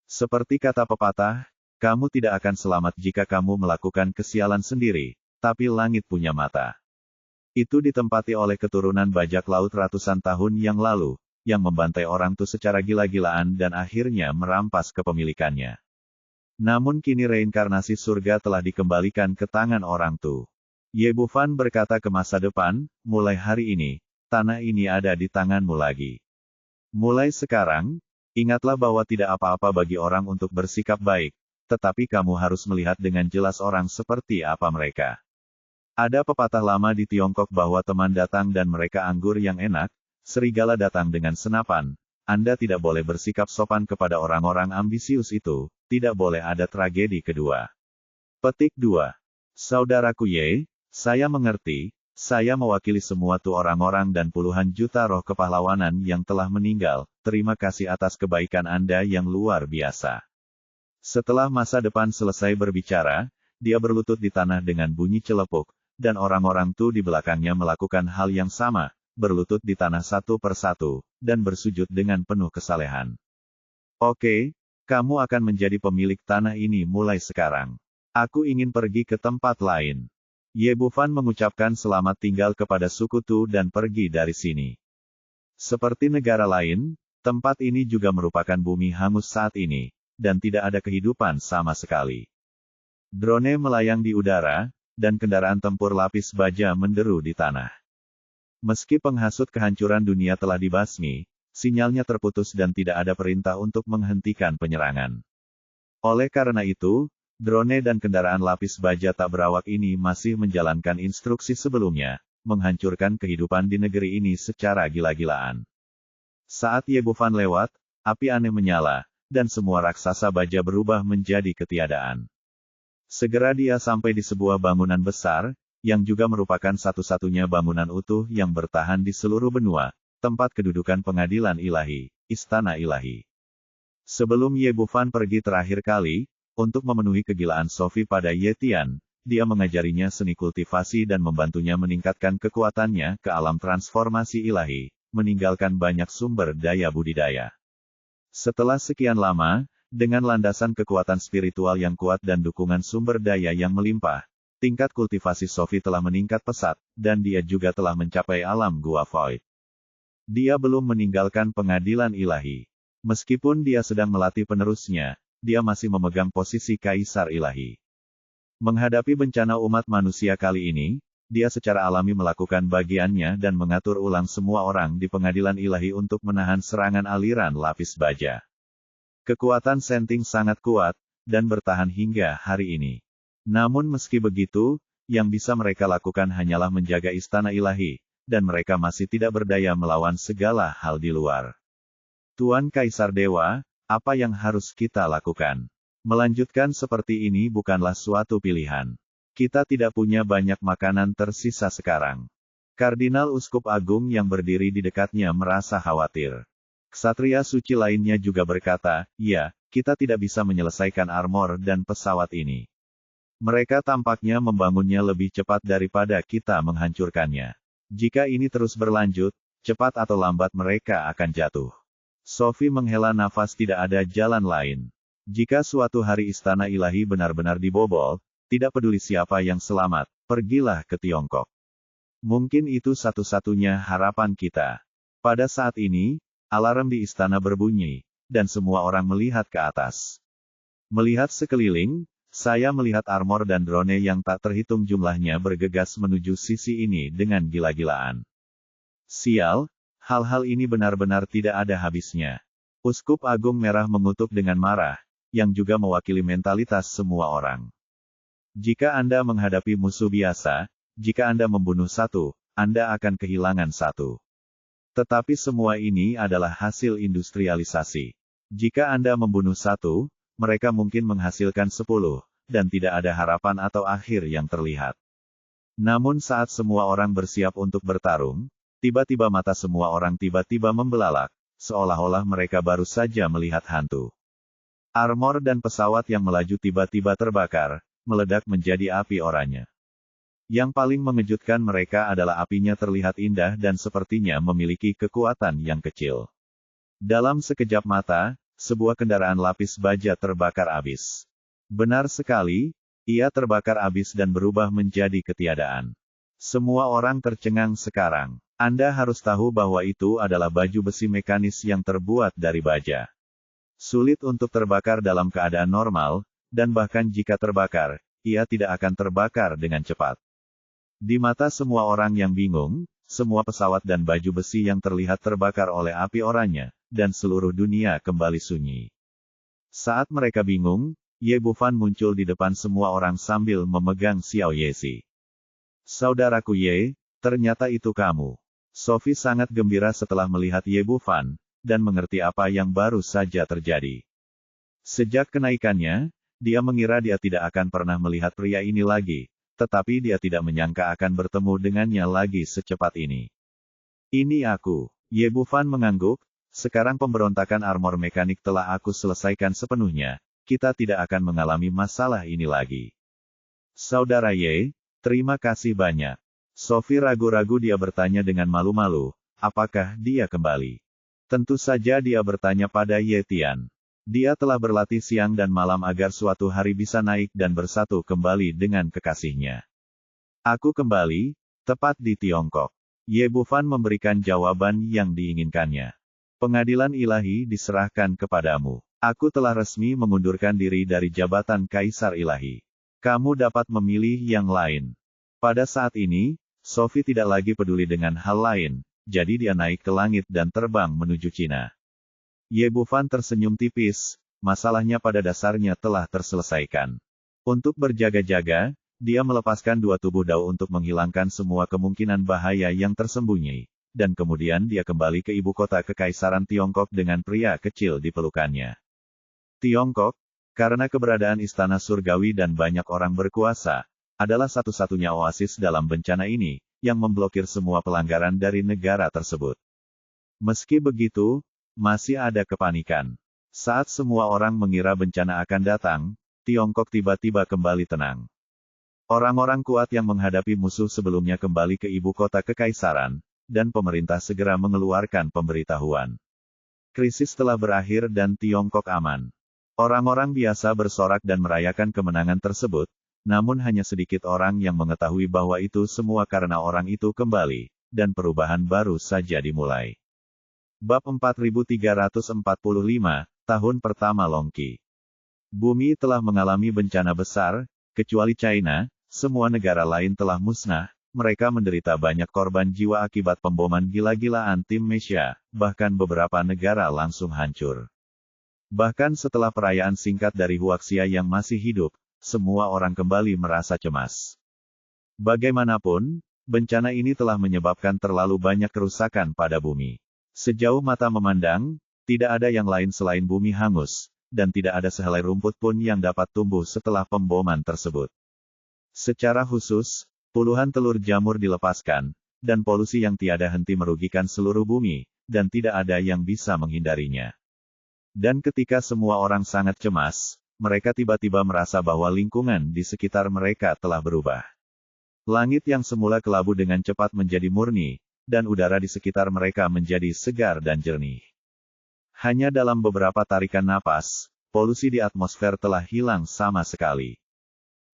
Seperti kata pepatah, kamu tidak akan selamat jika kamu melakukan kesialan sendiri, tapi langit punya mata. Itu ditempati oleh keturunan bajak laut ratusan tahun yang lalu, yang membantai orang Tu secara gila-gilaan dan akhirnya merampas kepemilikannya. Namun kini reinkarnasi surga telah dikembalikan ke tangan orang Tu. Ye Bufan berkata ke masa depan, mulai hari ini, tanah ini ada di tanganmu lagi. Mulai sekarang, ingatlah bahwa tidak apa-apa bagi orang untuk bersikap baik, tetapi kamu harus melihat dengan jelas orang seperti apa mereka. Ada pepatah lama di Tiongkok bahwa teman datang dan mereka anggur yang enak, serigala datang dengan senapan. Anda tidak boleh bersikap sopan kepada orang-orang ambisius itu, tidak boleh ada tragedi kedua. Petik 2. Saudaraku Ye, saya mengerti, saya mewakili semua orang-orang dan puluhan juta roh kepahlawanan yang telah meninggal, terima kasih atas kebaikan Anda yang luar biasa. Setelah masa depan selesai berbicara, dia berlutut di tanah dengan bunyi celepuk, dan orang-orang Tu di belakangnya melakukan hal yang sama, berlutut di tanah satu persatu, dan bersujud dengan penuh kesalehan. Oke, kamu akan menjadi pemilik tanah ini mulai sekarang. Aku ingin pergi ke tempat lain. Ye Bufan mengucapkan selamat tinggal kepada suku Tu dan pergi dari sini. Seperti negara lain, tempat ini juga merupakan bumi hangus saat ini, dan tidak ada kehidupan sama sekali. Drone melayang di udara, dan kendaraan tempur lapis baja menderu di tanah. Meski penghasut kehancuran dunia telah dibasmi, sinyalnya terputus dan tidak ada perintah untuk menghentikan penyerangan. Oleh karena itu, drone dan kendaraan lapis baja tak berawak ini masih menjalankan instruksi sebelumnya, menghancurkan kehidupan di negeri ini secara gila-gilaan. Saat Yebufan lewat, api aneh menyala, dan semua raksasa baja berubah menjadi ketiadaan. Segera dia sampai di sebuah bangunan besar, yang juga merupakan satu-satunya bangunan utuh yang bertahan di seluruh benua, tempat kedudukan pengadilan ilahi, istana ilahi. Sebelum Yebufan pergi terakhir kali, untuk memenuhi kegilaan Sophie pada Yetian, dia mengajarinya seni kultivasi dan membantunya meningkatkan kekuatannya ke alam transformasi ilahi, meninggalkan banyak sumber daya budidaya. Setelah sekian lama, dengan landasan kekuatan spiritual yang kuat dan dukungan sumber daya yang melimpah, tingkat kultivasi Sophie telah meningkat pesat, dan dia juga telah mencapai alam Gua Void. Dia belum meninggalkan pengadilan ilahi. Meskipun dia sedang melatih penerusnya, dia masih memegang posisi kaisar ilahi. Menghadapi bencana umat manusia kali ini, dia secara alami melakukan bagiannya dan mengatur ulang semua orang di pengadilan ilahi untuk menahan serangan aliran lapis baja. Kekuatan Senting sangat kuat, dan bertahan hingga hari ini. Namun meski begitu, yang bisa mereka lakukan hanyalah menjaga istana ilahi, dan mereka masih tidak berdaya melawan segala hal di luar. Tuan Kaisar Dewa, apa yang harus kita lakukan? Melanjutkan seperti ini bukanlah suatu pilihan. Kita tidak punya banyak makanan tersisa sekarang. Kardinal Uskup Agung yang berdiri di dekatnya merasa khawatir. Ksatria suci lainnya juga berkata, ya, kita tidak bisa menyelesaikan armor dan pesawat ini. Mereka tampaknya membangunnya lebih cepat daripada kita menghancurkannya. Jika ini terus berlanjut, cepat atau lambat mereka akan jatuh. Sophie menghela nafas, tidak ada jalan lain. Jika suatu hari istana ilahi benar-benar dibobol, tidak peduli siapa yang selamat, pergilah ke Tiongkok. Mungkin itu satu-satunya harapan kita. Pada saat ini, alarm di istana berbunyi, dan semua orang melihat ke atas. Melihat sekeliling, saya melihat armor dan drone yang tak terhitung jumlahnya bergegas menuju sisi ini dengan gila-gilaan. Sial, hal-hal ini benar-benar tidak ada habisnya. Uskup Agung Merah mengutuk dengan marah, yang juga mewakili mentalitas semua orang. Jika Anda menghadapi musuh biasa, jika Anda membunuh satu, Anda akan kehilangan satu. Tetapi semua ini adalah hasil industrialisasi. Jika Anda membunuh satu, mereka mungkin menghasilkan 10, dan tidak ada harapan atau akhir yang terlihat. Namun saat semua orang bersiap untuk bertarung, tiba-tiba mata semua orang tiba-tiba membelalak, seolah-olah mereka baru saja melihat hantu. Armor dan pesawat yang melaju tiba-tiba terbakar, meledak menjadi api oranye. Yang paling mengejutkan mereka adalah apinya terlihat indah dan sepertinya memiliki kekuatan yang kecil. Dalam sekejap mata, sebuah kendaraan lapis baja terbakar habis. Benar sekali, ia terbakar habis dan berubah menjadi ketiadaan. Semua orang tercengang sekarang. Anda harus tahu bahwa itu adalah baju besi mekanis yang terbuat dari baja. Sulit untuk terbakar dalam keadaan normal, dan bahkan jika terbakar, ia tidak akan terbakar dengan cepat. Di mata semua orang yang bingung, semua pesawat dan baju besi yang terlihat terbakar oleh api oranye, dan seluruh dunia kembali sunyi. Saat mereka bingung, Ye Bufan muncul di depan semua orang sambil memegang Xiao Yesi. Saudaraku Ye, ternyata itu kamu. Sophie sangat gembira setelah melihat Ye Bufan, dan mengerti apa yang baru saja terjadi. Sejak kenaikannya, dia mengira dia tidak akan pernah melihat pria ini lagi, tetapi dia tidak menyangka akan bertemu dengannya lagi secepat ini. Ini aku. Ye Bufan mengangguk, sekarang pemberontakan armor mekanik telah aku selesaikan sepenuhnya, kita tidak akan mengalami masalah ini lagi. Saudara Ye, terima kasih banyak. Sophie ragu-ragu, dia bertanya dengan malu-malu, apakah dia kembali? Tentu saja dia bertanya pada Ye Tian. Dia telah berlatih siang dan malam agar suatu hari bisa naik dan bersatu kembali dengan kekasihnya. Aku kembali, tepat di Tiongkok. Ye Bufan memberikan jawaban yang diinginkannya. Pengadilan ilahi diserahkan kepadamu. Aku telah resmi mengundurkan diri dari jabatan Kaisar Ilahi. Kamu dapat memilih yang lain. Pada saat ini, Sophie tidak lagi peduli dengan hal lain, jadi dia naik ke langit dan terbang menuju Cina. Ye Bufan tersenyum tipis, masalahnya pada dasarnya telah terselesaikan. Untuk berjaga-jaga, dia melepaskan dua tubuh Dao untuk menghilangkan semua kemungkinan bahaya yang tersembunyi. Dan kemudian dia kembali ke ibu kota Kekaisaran Tiongkok dengan pria kecil di pelukannya. Tiongkok, karena keberadaan istana surgawi dan banyak orang berkuasa, adalah satu-satunya oasis dalam bencana ini, yang memblokir semua pelanggaran dari negara tersebut. Meski begitu, masih ada kepanikan. Saat semua orang mengira bencana akan datang, Tiongkok tiba-tiba kembali tenang. Orang-orang kuat yang menghadapi musuh sebelumnya kembali ke ibu kota Kekaisaran, dan pemerintah segera mengeluarkan pemberitahuan. Krisis telah berakhir dan Tiongkok aman. Orang-orang biasa bersorak dan merayakan kemenangan tersebut, namun hanya sedikit orang yang mengetahui bahwa itu semua karena orang itu kembali, dan perubahan baru saja dimulai. Bab 4345, Tahun Pertama Longqi. Bumi telah mengalami bencana besar, kecuali China, semua negara lain telah musnah. Mereka menderita banyak korban jiwa akibat pemboman gila-gilaan tim Mesya, bahkan beberapa negara langsung hancur. Bahkan setelah perayaan singkat dari Huaxia yang masih hidup, semua orang kembali merasa cemas. Bagaimanapun, bencana ini telah menyebabkan terlalu banyak kerusakan pada bumi. Sejauh mata memandang, tidak ada yang lain selain bumi hangus, dan tidak ada sehelai rumput pun yang dapat tumbuh setelah pemboman tersebut. Secara khusus, puluhan telur jamur dilepaskan, dan polusi yang tiada henti merugikan seluruh bumi, dan tidak ada yang bisa menghindarinya. Dan ketika semua orang sangat cemas, mereka tiba-tiba merasa bahwa lingkungan di sekitar mereka telah berubah. Langit yang semula kelabu dengan cepat menjadi murni, dan udara di sekitar mereka menjadi segar dan jernih. Hanya dalam beberapa tarikan napas, polusi di atmosfer telah hilang sama sekali.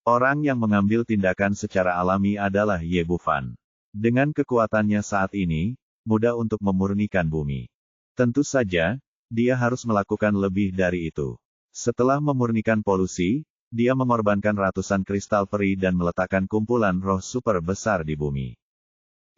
Orang yang mengambil tindakan secara alami adalah Ye Bufan. Dengan kekuatannya saat ini, mudah untuk memurnikan bumi. Tentu saja, dia harus melakukan lebih dari itu. Setelah memurnikan polusi, dia mengorbankan ratusan kristal peri dan meletakkan kumpulan roh super besar di bumi.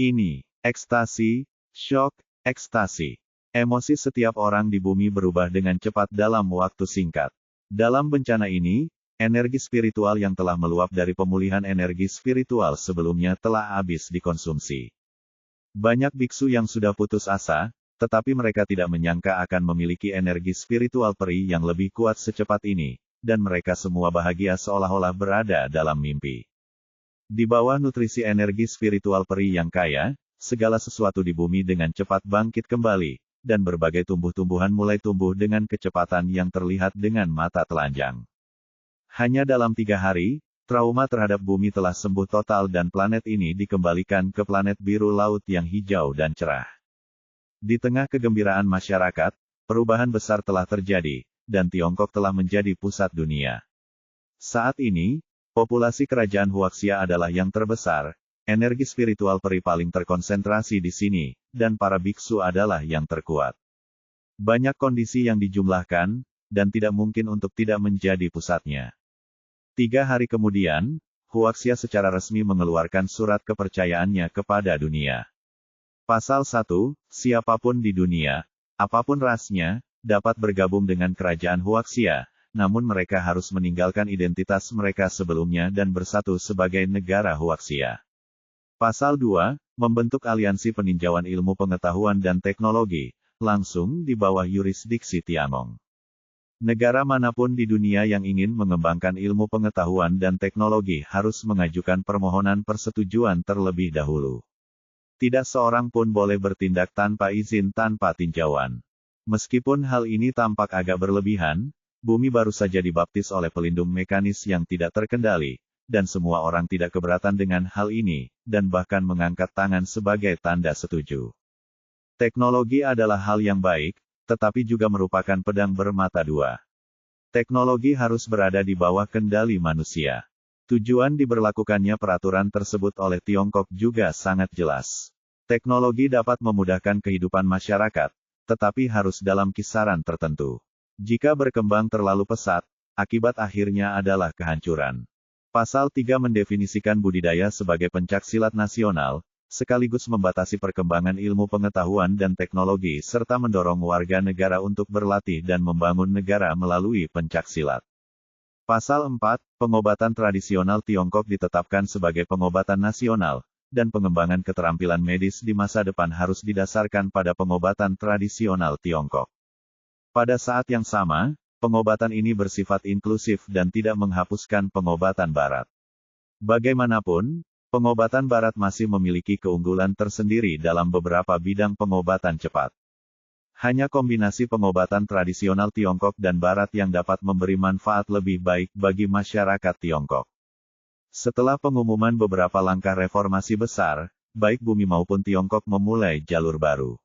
Ini, ekstasi, syok, ekstasi. Emosi setiap orang di bumi berubah dengan cepat dalam waktu singkat. Dalam bencana ini, energi spiritual yang telah meluap dari pemulihan energi spiritual sebelumnya telah habis dikonsumsi. Banyak biksu yang sudah putus asa, tetapi mereka tidak menyangka akan memiliki energi spiritual peri yang lebih kuat secepat ini, dan mereka semua bahagia seolah-olah berada dalam mimpi. Di bawah nutrisi energi spiritual peri yang kaya, segala sesuatu di bumi dengan cepat bangkit kembali, dan berbagai tumbuh-tumbuhan mulai tumbuh dengan kecepatan yang terlihat dengan mata telanjang. Hanya dalam 3 hari, trauma terhadap bumi telah sembuh total dan planet ini dikembalikan ke planet biru laut yang hijau dan cerah. Di tengah kegembiraan masyarakat, perubahan besar telah terjadi, dan Tiongkok telah menjadi pusat dunia. Saat ini, populasi kerajaan Huaxia adalah yang terbesar, energi spiritual peri paling terkonsentrasi di sini, dan para biksu adalah yang terkuat. Banyak kondisi yang dijumlahkan, dan tidak mungkin untuk tidak menjadi pusatnya. 3 hari kemudian, Huaxia secara resmi mengeluarkan surat kepercayaannya kepada dunia. Pasal 1, siapapun di dunia, apapun rasnya, dapat bergabung dengan kerajaan Huaxia, namun mereka harus meninggalkan identitas mereka sebelumnya dan bersatu sebagai negara Huaxia. Pasal 2, membentuk aliansi peninjauan ilmu pengetahuan dan teknologi, langsung di bawah yurisdiksi Tiangong. Negara manapun di dunia yang ingin mengembangkan ilmu pengetahuan dan teknologi harus mengajukan permohonan persetujuan terlebih dahulu. Tidak seorang pun boleh bertindak tanpa izin tanpa tinjauan. Meskipun hal ini tampak agak berlebihan, bumi baru saja dibaptis oleh pelindung mekanis yang tidak terkendali, dan semua orang tidak keberatan dengan hal ini, dan bahkan mengangkat tangan sebagai tanda setuju. Teknologi adalah hal yang baik, tetapi juga merupakan pedang bermata dua. Teknologi harus berada di bawah kendali manusia. Tujuan diberlakukannya peraturan tersebut oleh Tiongkok juga sangat jelas. Teknologi dapat memudahkan kehidupan masyarakat, tetapi harus dalam kisaran tertentu. Jika berkembang terlalu pesat, akibat akhirnya adalah kehancuran. Pasal 3 mendefinisikan budidaya sebagai pencaksilat nasional, sekaligus membatasi perkembangan ilmu pengetahuan dan teknologi serta mendorong warga negara untuk berlatih dan membangun negara melalui pencaksilat. Pasal 4, pengobatan tradisional Tiongkok ditetapkan sebagai pengobatan nasional, dan pengembangan keterampilan medis di masa depan harus didasarkan pada pengobatan tradisional Tiongkok. Pada saat yang sama, pengobatan ini bersifat inklusif dan tidak menghapuskan pengobatan Barat. Bagaimanapun, pengobatan Barat masih memiliki keunggulan tersendiri dalam beberapa bidang pengobatan cepat. Hanya kombinasi pengobatan tradisional Tiongkok dan Barat yang dapat memberi manfaat lebih baik bagi masyarakat Tiongkok. Setelah pengumuman beberapa langkah reformasi besar, baik bumi maupun Tiongkok memulai jalur baru.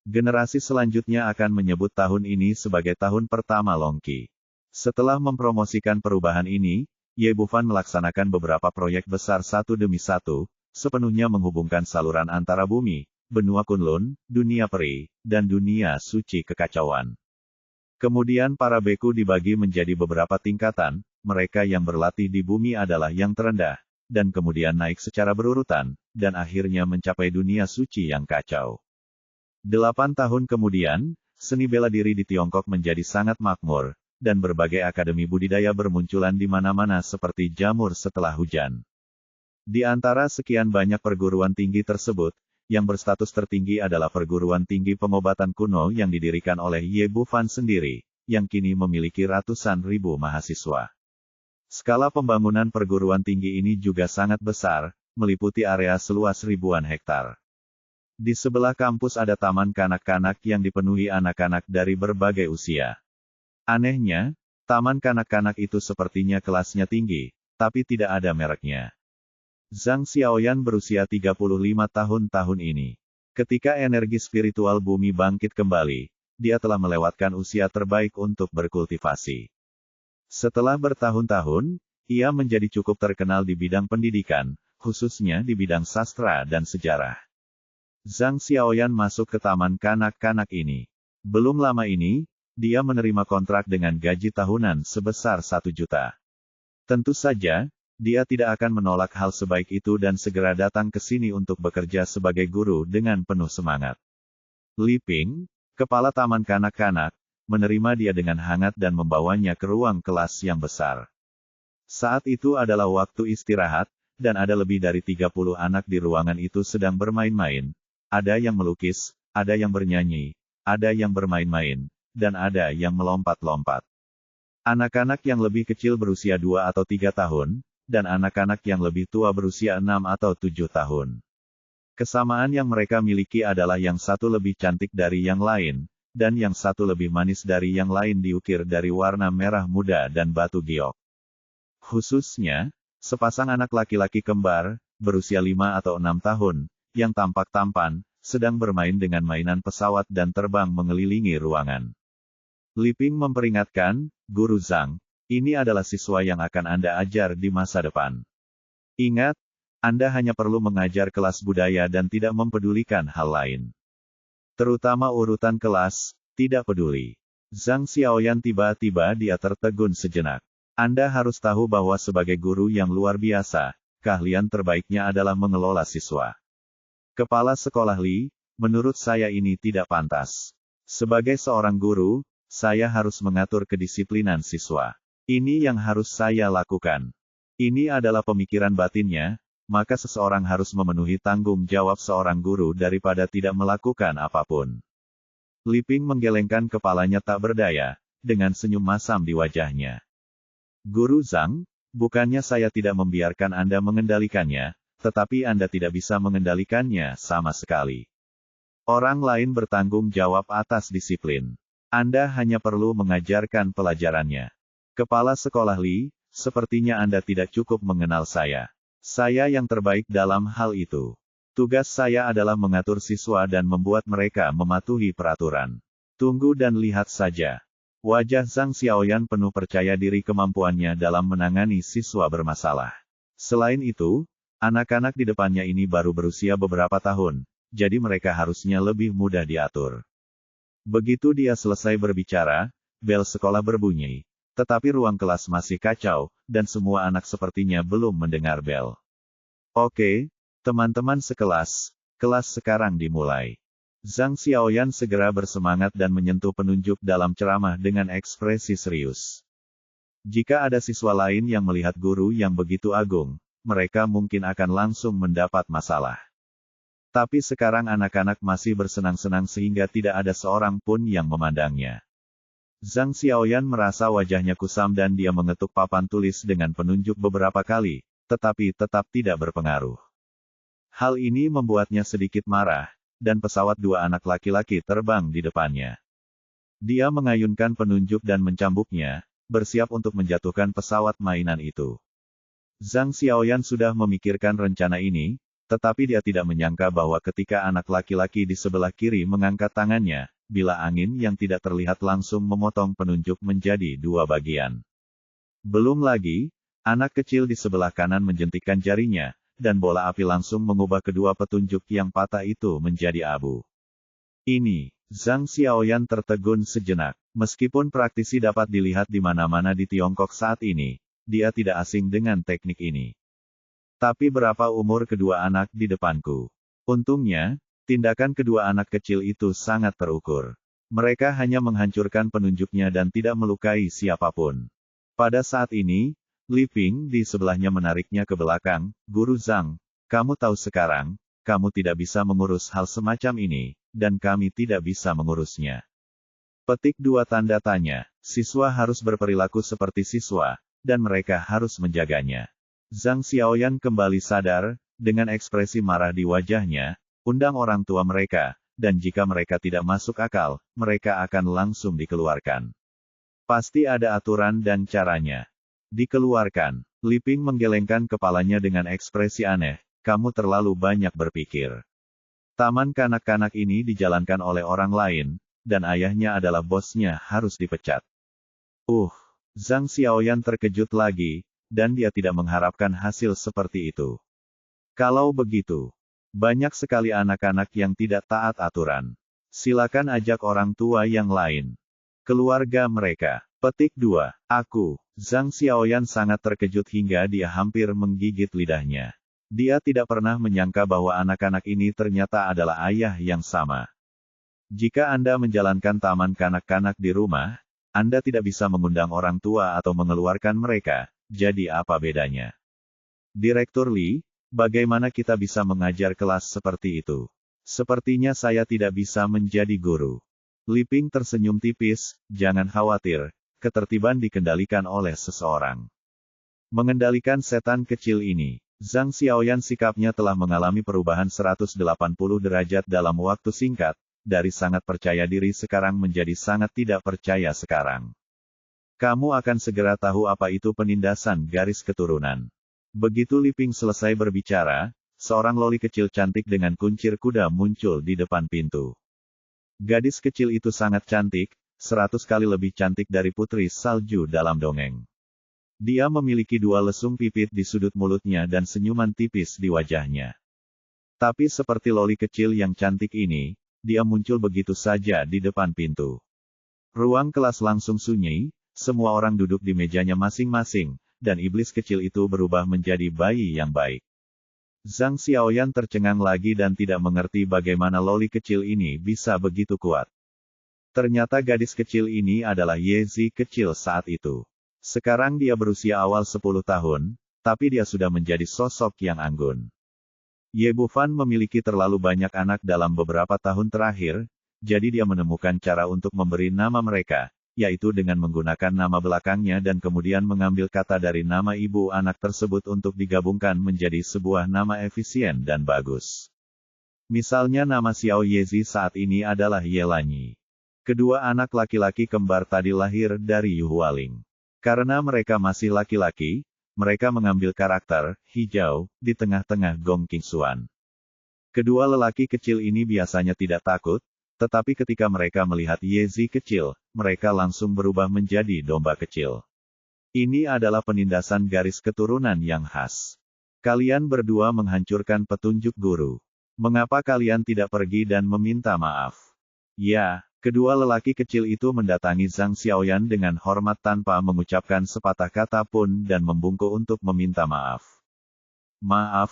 Generasi selanjutnya akan menyebut tahun ini sebagai tahun pertama Longqi. Setelah mempromosikan perubahan ini, Ye Bufan melaksanakan beberapa proyek besar satu demi satu, sepenuhnya menghubungkan saluran antara bumi, benua Kunlun, dunia peri, dan dunia suci kekacauan. Kemudian para beku dibagi menjadi beberapa tingkatan, mereka yang berlatih di bumi adalah yang terendah, dan kemudian naik secara berurutan, dan akhirnya mencapai dunia suci yang kacau. 8 tahun kemudian, seni bela diri di Tiongkok menjadi sangat makmur, dan berbagai akademi budidaya bermunculan di mana-mana seperti jamur setelah hujan. Di antara sekian banyak perguruan tinggi tersebut, yang berstatus tertinggi adalah perguruan tinggi pengobatan kuno yang didirikan oleh Ye Bufan sendiri, yang kini memiliki ratusan ribu mahasiswa. Skala pembangunan perguruan tinggi ini juga sangat besar, meliputi area seluas ribuan hektar. Di sebelah kampus ada taman kanak-kanak yang dipenuhi anak-anak dari berbagai usia. Anehnya, taman kanak-kanak itu sepertinya kelasnya tinggi, tapi tidak ada mereknya. Zhang Xiaoyan berusia 35 tahun ini. Ketika energi spiritual bumi bangkit kembali, dia telah melewatkan usia terbaik untuk berkultivasi. Setelah bertahun-tahun, ia menjadi cukup terkenal di bidang pendidikan, khususnya di bidang sastra dan sejarah. Zhang Xiaoyan masuk ke taman kanak-kanak ini. Belum lama ini, dia menerima kontrak dengan gaji tahunan sebesar 1 juta. Tentu saja, dia tidak akan menolak hal sebaik itu dan segera datang ke sini untuk bekerja sebagai guru dengan penuh semangat. Li Ping, kepala taman kanak-kanak, menerima dia dengan hangat dan membawanya ke ruang kelas yang besar. Saat itu adalah waktu istirahat, dan ada lebih dari 30 anak di ruangan itu sedang bermain-main. Ada yang melukis, ada yang bernyanyi, ada yang bermain-main, dan ada yang melompat-lompat. Anak-anak yang lebih kecil berusia 2 atau 3 tahun, dan anak-anak yang lebih tua berusia 6 atau 7 tahun. Kesamaan yang mereka miliki adalah yang satu lebih cantik dari yang lain, dan yang satu lebih manis dari yang lain diukir dari warna merah muda dan batu giok. Khususnya, sepasang anak laki-laki kembar, berusia 5 atau 6 tahun, yang tampak tampan, sedang bermain dengan mainan pesawat dan terbang mengelilingi ruangan. Li Ping memperingatkan, Guru Zhang, ini adalah siswa yang akan Anda ajar di masa depan. Ingat, Anda hanya perlu mengajar kelas budaya dan tidak mempedulikan hal lain. Terutama urutan kelas, tidak peduli. Zhang Xiaoyan tiba-tiba dia tertegun sejenak. Anda harus tahu bahwa sebagai guru yang luar biasa, keahlian terbaiknya adalah mengelola siswa. Kepala sekolah Li, menurut saya ini tidak pantas. Sebagai seorang guru, saya harus mengatur kedisiplinan siswa. Ini yang harus saya lakukan. Ini adalah pemikiran batinnya, maka seseorang harus memenuhi tanggung jawab seorang guru daripada tidak melakukan apapun. Li Ping menggelengkan kepalanya tak berdaya, dengan senyum masam di wajahnya. Guru Zhang, bukannya saya tidak membiarkan Anda mengendalikannya, tetapi Anda tidak bisa mengendalikannya sama sekali. Orang lain bertanggung jawab atas disiplin. Anda hanya perlu mengajarkan pelajarannya. Kepala sekolah Li, sepertinya Anda tidak cukup mengenal saya. Saya yang terbaik dalam hal itu. Tugas saya adalah mengatur siswa dan membuat mereka mematuhi peraturan. Tunggu dan lihat saja. Wajah Zhang Xiaoyan penuh percaya diri kemampuannya dalam menangani siswa bermasalah. Selain itu, anak-anak di depannya ini baru berusia beberapa tahun, jadi mereka harusnya lebih mudah diatur. Begitu dia selesai berbicara, bel sekolah berbunyi. Tetapi ruang kelas masih kacau, dan semua anak sepertinya belum mendengar bel. Oke, teman-teman sekelas, kelas sekarang dimulai. Zhang Xiaoyan segera bersemangat dan menyentuh penunjuk dalam ceramah dengan ekspresi serius. Jika ada siswa lain yang melihat guru yang begitu agung, mereka mungkin akan langsung mendapat masalah. Tapi sekarang anak-anak masih bersenang-senang sehingga tidak ada seorang pun yang memandangnya. Zhang Xiaoyan merasa wajahnya kusam dan dia mengetuk papan tulis dengan penunjuk beberapa kali, tetapi tetap tidak berpengaruh. Hal ini membuatnya sedikit marah, dan pesawat dua anak laki-laki terbang di depannya. Dia mengayunkan penunjuk dan mencambuknya, bersiap untuk menjatuhkan pesawat mainan itu. Zhang Xiaoyan sudah memikirkan rencana ini, tetapi dia tidak menyangka bahwa ketika anak laki-laki di sebelah kiri mengangkat tangannya, bila angin yang tidak terlihat langsung memotong penunjuk menjadi dua bagian. Belum lagi, anak kecil di sebelah kanan menjentikkan jarinya, dan bola api langsung mengubah kedua petunjuk yang patah itu menjadi abu. Ini, Zhang Xiaoyan tertegun sejenak. Meskipun praktisi dapat dilihat di mana-mana di Tiongkok saat ini, dia tidak asing dengan teknik ini. Tapi berapa umur kedua anak di depanku? Untungnya, tindakan kedua anak kecil itu sangat terukur. Mereka hanya menghancurkan penunjuknya dan tidak melukai siapapun. Pada saat ini, Li Ping di sebelahnya menariknya ke belakang. Guru Zhang, kamu tahu sekarang, kamu tidak bisa mengurus hal semacam ini, dan kami tidak bisa mengurusnya. Petik 2 tanda tanya, siswa harus berperilaku seperti siswa, dan mereka harus menjaganya. Zhang Xiaoyan kembali sadar, dengan ekspresi marah di wajahnya, undang orang tua mereka, dan jika mereka tidak masuk akal, mereka akan langsung dikeluarkan. Pasti ada aturan dan caranya. Dikeluarkan. Li Ping menggelengkan kepalanya dengan ekspresi aneh, kamu terlalu banyak berpikir. Taman kanak-kanak ini dijalankan oleh orang lain, dan ayahnya adalah bosnya harus dipecat. Zhang Xiaoyan terkejut lagi, dan dia tidak mengharapkan hasil seperti itu. Kalau begitu, banyak sekali anak-anak yang tidak taat aturan. Silakan ajak orang tua yang lain. Keluarga mereka. Petik 2. Aku. Zhang Xiaoyan sangat terkejut hingga dia hampir menggigit lidahnya. Dia tidak pernah menyangka bahwa anak-anak ini ternyata adalah ayah yang sama. Jika Anda menjalankan taman kanak-kanak di rumah, Anda tidak bisa mengundang orang tua atau mengeluarkan mereka. Jadi apa bedanya? Direktur Li, bagaimana kita bisa mengajar kelas seperti itu? Sepertinya saya tidak bisa menjadi guru. Li Ping tersenyum tipis, jangan khawatir, ketertiban dikendalikan oleh seseorang. Mengendalikan setan kecil ini, Zhang Xiaoyan sikapnya telah mengalami perubahan 180 derajat dalam waktu singkat, dari sangat percaya diri sekarang menjadi sangat tidak percaya sekarang. Kamu akan segera tahu apa itu penindasan garis keturunan. Begitu Li Ping selesai berbicara, seorang loli kecil cantik dengan kuncir kuda muncul di depan pintu. Gadis kecil itu sangat cantik, 100 kali lebih cantik dari putri salju dalam dongeng. Dia memiliki dua lesung pipit di sudut mulutnya dan senyuman tipis di wajahnya. Tapi seperti loli kecil yang cantik ini, dia muncul begitu saja di depan pintu. Ruang kelas langsung sunyi. Semua orang duduk di mejanya masing-masing, dan iblis kecil itu berubah menjadi bayi yang baik. Zhang Xiaoyan tercengang lagi dan tidak mengerti bagaimana loli kecil ini bisa begitu kuat. Ternyata gadis kecil ini adalah Ye Zi kecil saat itu. Sekarang dia berusia awal 10 tahun, tapi dia sudah menjadi sosok yang anggun. Ye Bufan memiliki terlalu banyak anak dalam beberapa tahun terakhir, jadi dia menemukan cara untuk memberi nama mereka, yaitu dengan menggunakan nama belakangnya dan kemudian mengambil kata dari nama ibu anak tersebut untuk digabungkan menjadi sebuah nama efisien dan bagus. Misalnya nama Xiao Yezi saat ini adalah Yelanyi. Kedua anak laki-laki kembar tadi lahir dari Yu Hualing. Karena mereka masih laki-laki, mereka mengambil karakter hijau di tengah-tengah Gong Qingxuan. Kedua lelaki kecil ini biasanya tidak takut, tetapi ketika mereka melihat Yezi kecil, mereka langsung berubah menjadi domba kecil. Ini adalah penindasan garis keturunan yang khas. Kalian berdua menghancurkan petunjuk guru. Mengapa kalian tidak pergi dan meminta maaf? Ya, kedua lelaki kecil itu mendatangi Zhang Xiaoyan dengan hormat tanpa mengucapkan sepatah kata pun dan membungkuk untuk meminta maaf. Maaf,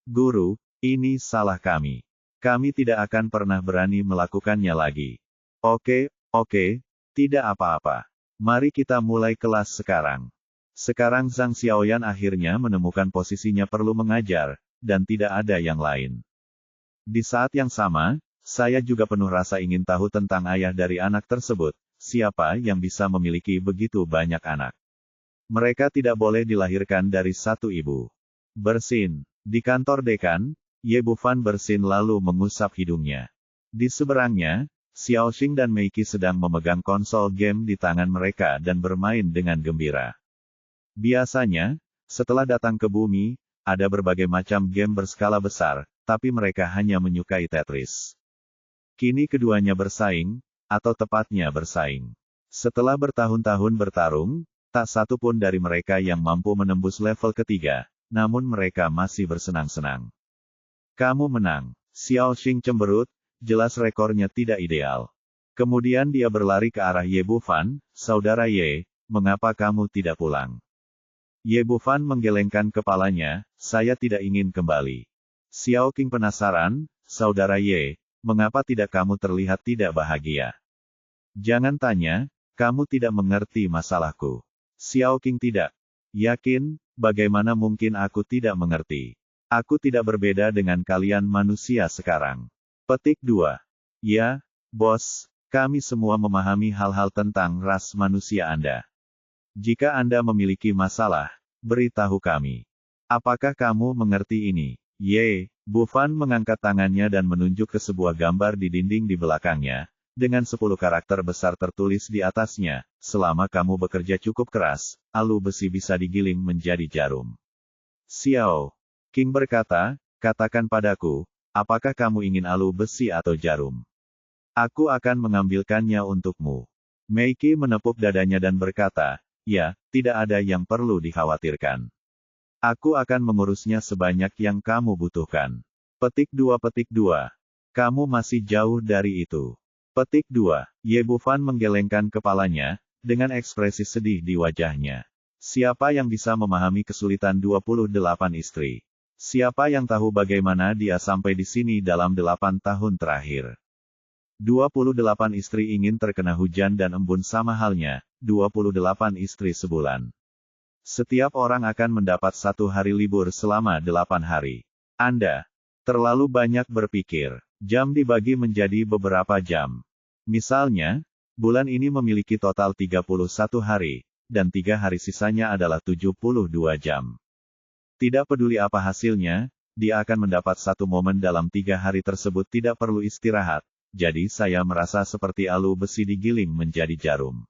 Guru, ini salah kami. Kami tidak akan pernah berani melakukannya lagi. Oke, tidak apa-apa. Mari kita mulai kelas sekarang. Sekarang Zhang Xiaoyan akhirnya menemukan posisinya perlu mengajar, dan tidak ada yang lain. Di saat yang sama, saya juga penuh rasa ingin tahu tentang ayah dari anak tersebut, siapa yang bisa memiliki begitu banyak anak. Mereka tidak boleh dilahirkan dari satu ibu. Bersin. Di kantor dekan, Ye Bufan bersin lalu mengusap hidungnya. Di seberangnya, Xiao Xing dan Meiki sedang memegang konsol game di tangan mereka dan bermain dengan gembira. Biasanya, setelah datang ke bumi, ada berbagai macam game berskala besar, tapi mereka hanya menyukai Tetris. Kini keduanya bersaing, atau tepatnya bersaing. Setelah bertahun-tahun bertarung, tak satu pun dari mereka yang mampu menembus level ketiga, namun mereka masih bersenang-senang. Kamu menang. Xiao Xing cemberut, jelas rekornya tidak ideal. Kemudian dia berlari ke arah Ye Bufan, saudara Ye, mengapa kamu tidak pulang? Ye Bufan menggelengkan kepalanya, saya tidak ingin kembali. Xiao Qing penasaran, saudara Ye, mengapa tidak kamu terlihat tidak bahagia? Jangan tanya, kamu tidak mengerti masalahku. Xiao Qing tidak yakin, bagaimana mungkin aku tidak mengerti? Aku tidak berbeda dengan kalian manusia sekarang. Petik 2. Ya, bos, kami semua memahami hal-hal tentang ras manusia Anda. Jika Anda memiliki masalah, beritahu kami. Apakah kamu mengerti ini? Ye, Bufan mengangkat tangannya dan menunjuk ke sebuah gambar di dinding di belakangnya, dengan 10 karakter besar tertulis di atasnya, selama kamu bekerja cukup keras, alu besi bisa digiling menjadi jarum. Xiao Qing berkata, katakan padaku, apakah kamu ingin alu besi atau jarum? Aku akan mengambilkannya untukmu. Meiki menepuk dadanya dan berkata, ya, tidak ada yang perlu dikhawatirkan. Aku akan mengurusnya sebanyak yang kamu butuhkan. Petik 2. Kamu masih jauh dari itu. Petik 2. Ye Bufan menggelengkan kepalanya, dengan ekspresi sedih di wajahnya. Siapa yang bisa memahami kesulitan 28 istri? Siapa yang tahu bagaimana dia sampai di sini dalam 8 tahun terakhir? 28 istri ingin terkena hujan dan embun sama halnya, 28 istri sebulan. Setiap orang akan mendapat 1 hari libur selama 8 hari. Anda terlalu banyak berpikir. Jam dibagi menjadi beberapa jam. Misalnya, bulan ini memiliki total 31 hari, dan 3 hari sisanya adalah 72 jam. Tidak peduli apa hasilnya, dia akan mendapat 1 momen dalam 3 hari tersebut tidak perlu istirahat, jadi saya merasa seperti alu besi digiling menjadi jarum.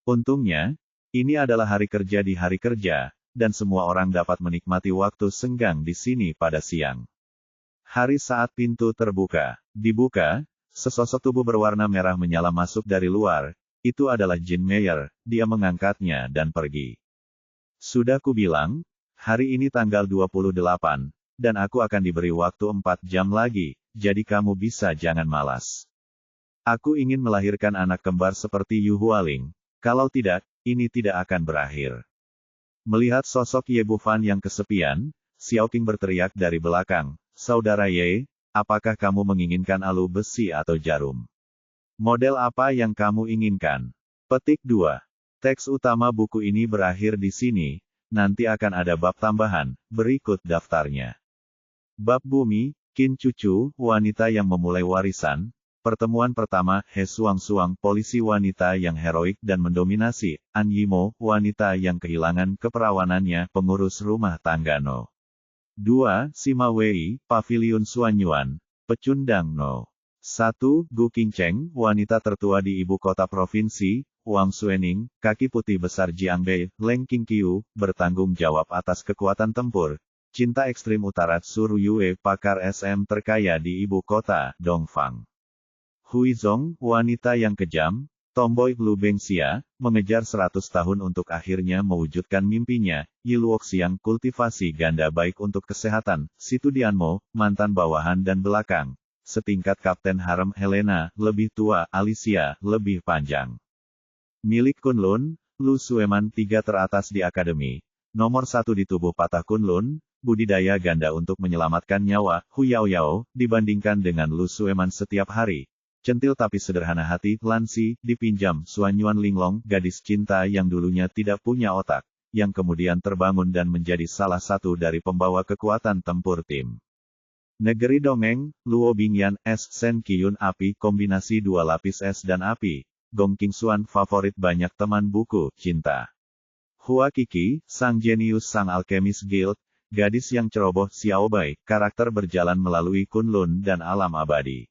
Untungnya, ini adalah hari kerja di hari kerja, dan semua orang dapat menikmati waktu senggang di sini pada siang. Hari saat pintu terbuka, dibuka, sesosok tubuh berwarna merah menyala masuk dari luar, itu adalah Jin Meyer, dia mengangkatnya dan pergi. Sudah kubilang, hari ini tanggal 28, dan aku akan diberi waktu 4 jam lagi, jadi kamu bisa jangan malas. Aku ingin melahirkan anak kembar seperti Yu Hualing, kalau tidak, ini tidak akan berakhir. Melihat sosok Ye Bufan yang kesepian, Xiao Qing berteriak dari belakang, saudara Ye, apakah kamu menginginkan alu besi atau jarum? Model apa yang kamu inginkan? Petik 2. Teks utama buku ini berakhir di sini, nanti akan ada bab tambahan, berikut daftarnya. Bab Bumi, Qin Cucu, wanita yang memulai warisan. Pertemuan pertama, He Suang-Suang, polisi wanita yang heroik dan mendominasi. An Yimo, wanita yang kehilangan keperawanannya, pengurus rumah tangga No. 2. Sima Wei, Paviliun Suanyuan, pecundang No. 1. Gu Qingcheng, wanita tertua di ibu kota provinsi. Wang Suening, kaki putih besar Jiangbei. Leng Qingqiu, bertanggung jawab atas kekuatan tempur. Cinta ekstrim utara Suru Yue, pakar SM terkaya di ibu kota, Dongfang. Huizong, wanita yang kejam. Tomboy Lu Bengxia, mengejar 100 tahun untuk akhirnya mewujudkan mimpinya, Yi Luoxiang kultivasi ganda baik untuk kesehatan, Situ Dianmo, mantan bawahan dan belakang. Setingkat Kapten Harem Helena, lebih tua, Alicia, lebih panjang. Milik Kunlun, Lu Sueman 3 teratas di akademi. Nomor 1 di tubuh patah Kunlun, budidaya ganda untuk menyelamatkan nyawa, Hu Yao Yao, dibandingkan dengan Lu Sueman setiap hari. Centil tapi sederhana hati, Lansi, dipinjam, Suan Yuan Linglong, gadis cinta yang dulunya tidak punya otak, yang kemudian terbangun dan menjadi salah satu dari pembawa kekuatan tempur tim. Negeri Dongeng, Luo Bingyan, S. Sen Qiyun Api, kombinasi 2 lapis es dan api. Gong Qingxuan, favorit banyak teman buku, cinta. Hua Qiki, sang jenius sang alkemis guild, gadis yang ceroboh, Xiaobai, karakter berjalan melalui Kunlun dan alam abadi.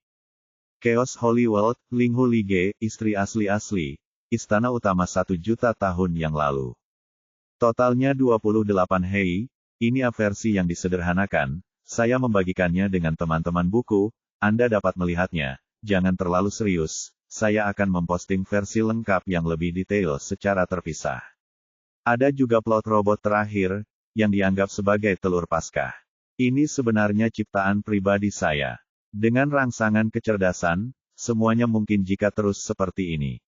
Chaos Holy World, Linghu Lige, istri asli-asli, istana utama 1 juta tahun yang lalu. Totalnya 28 hei, ini versi yang disederhanakan, saya membagikannya dengan teman-teman buku, Anda dapat melihatnya, jangan terlalu serius, saya akan memposting versi lengkap yang lebih detail secara terpisah. Ada juga plot robot terakhir, yang dianggap sebagai telur Paskah. Ini sebenarnya ciptaan pribadi saya. Dengan rangsangan kecerdasan, semuanya mungkin jika terus seperti ini.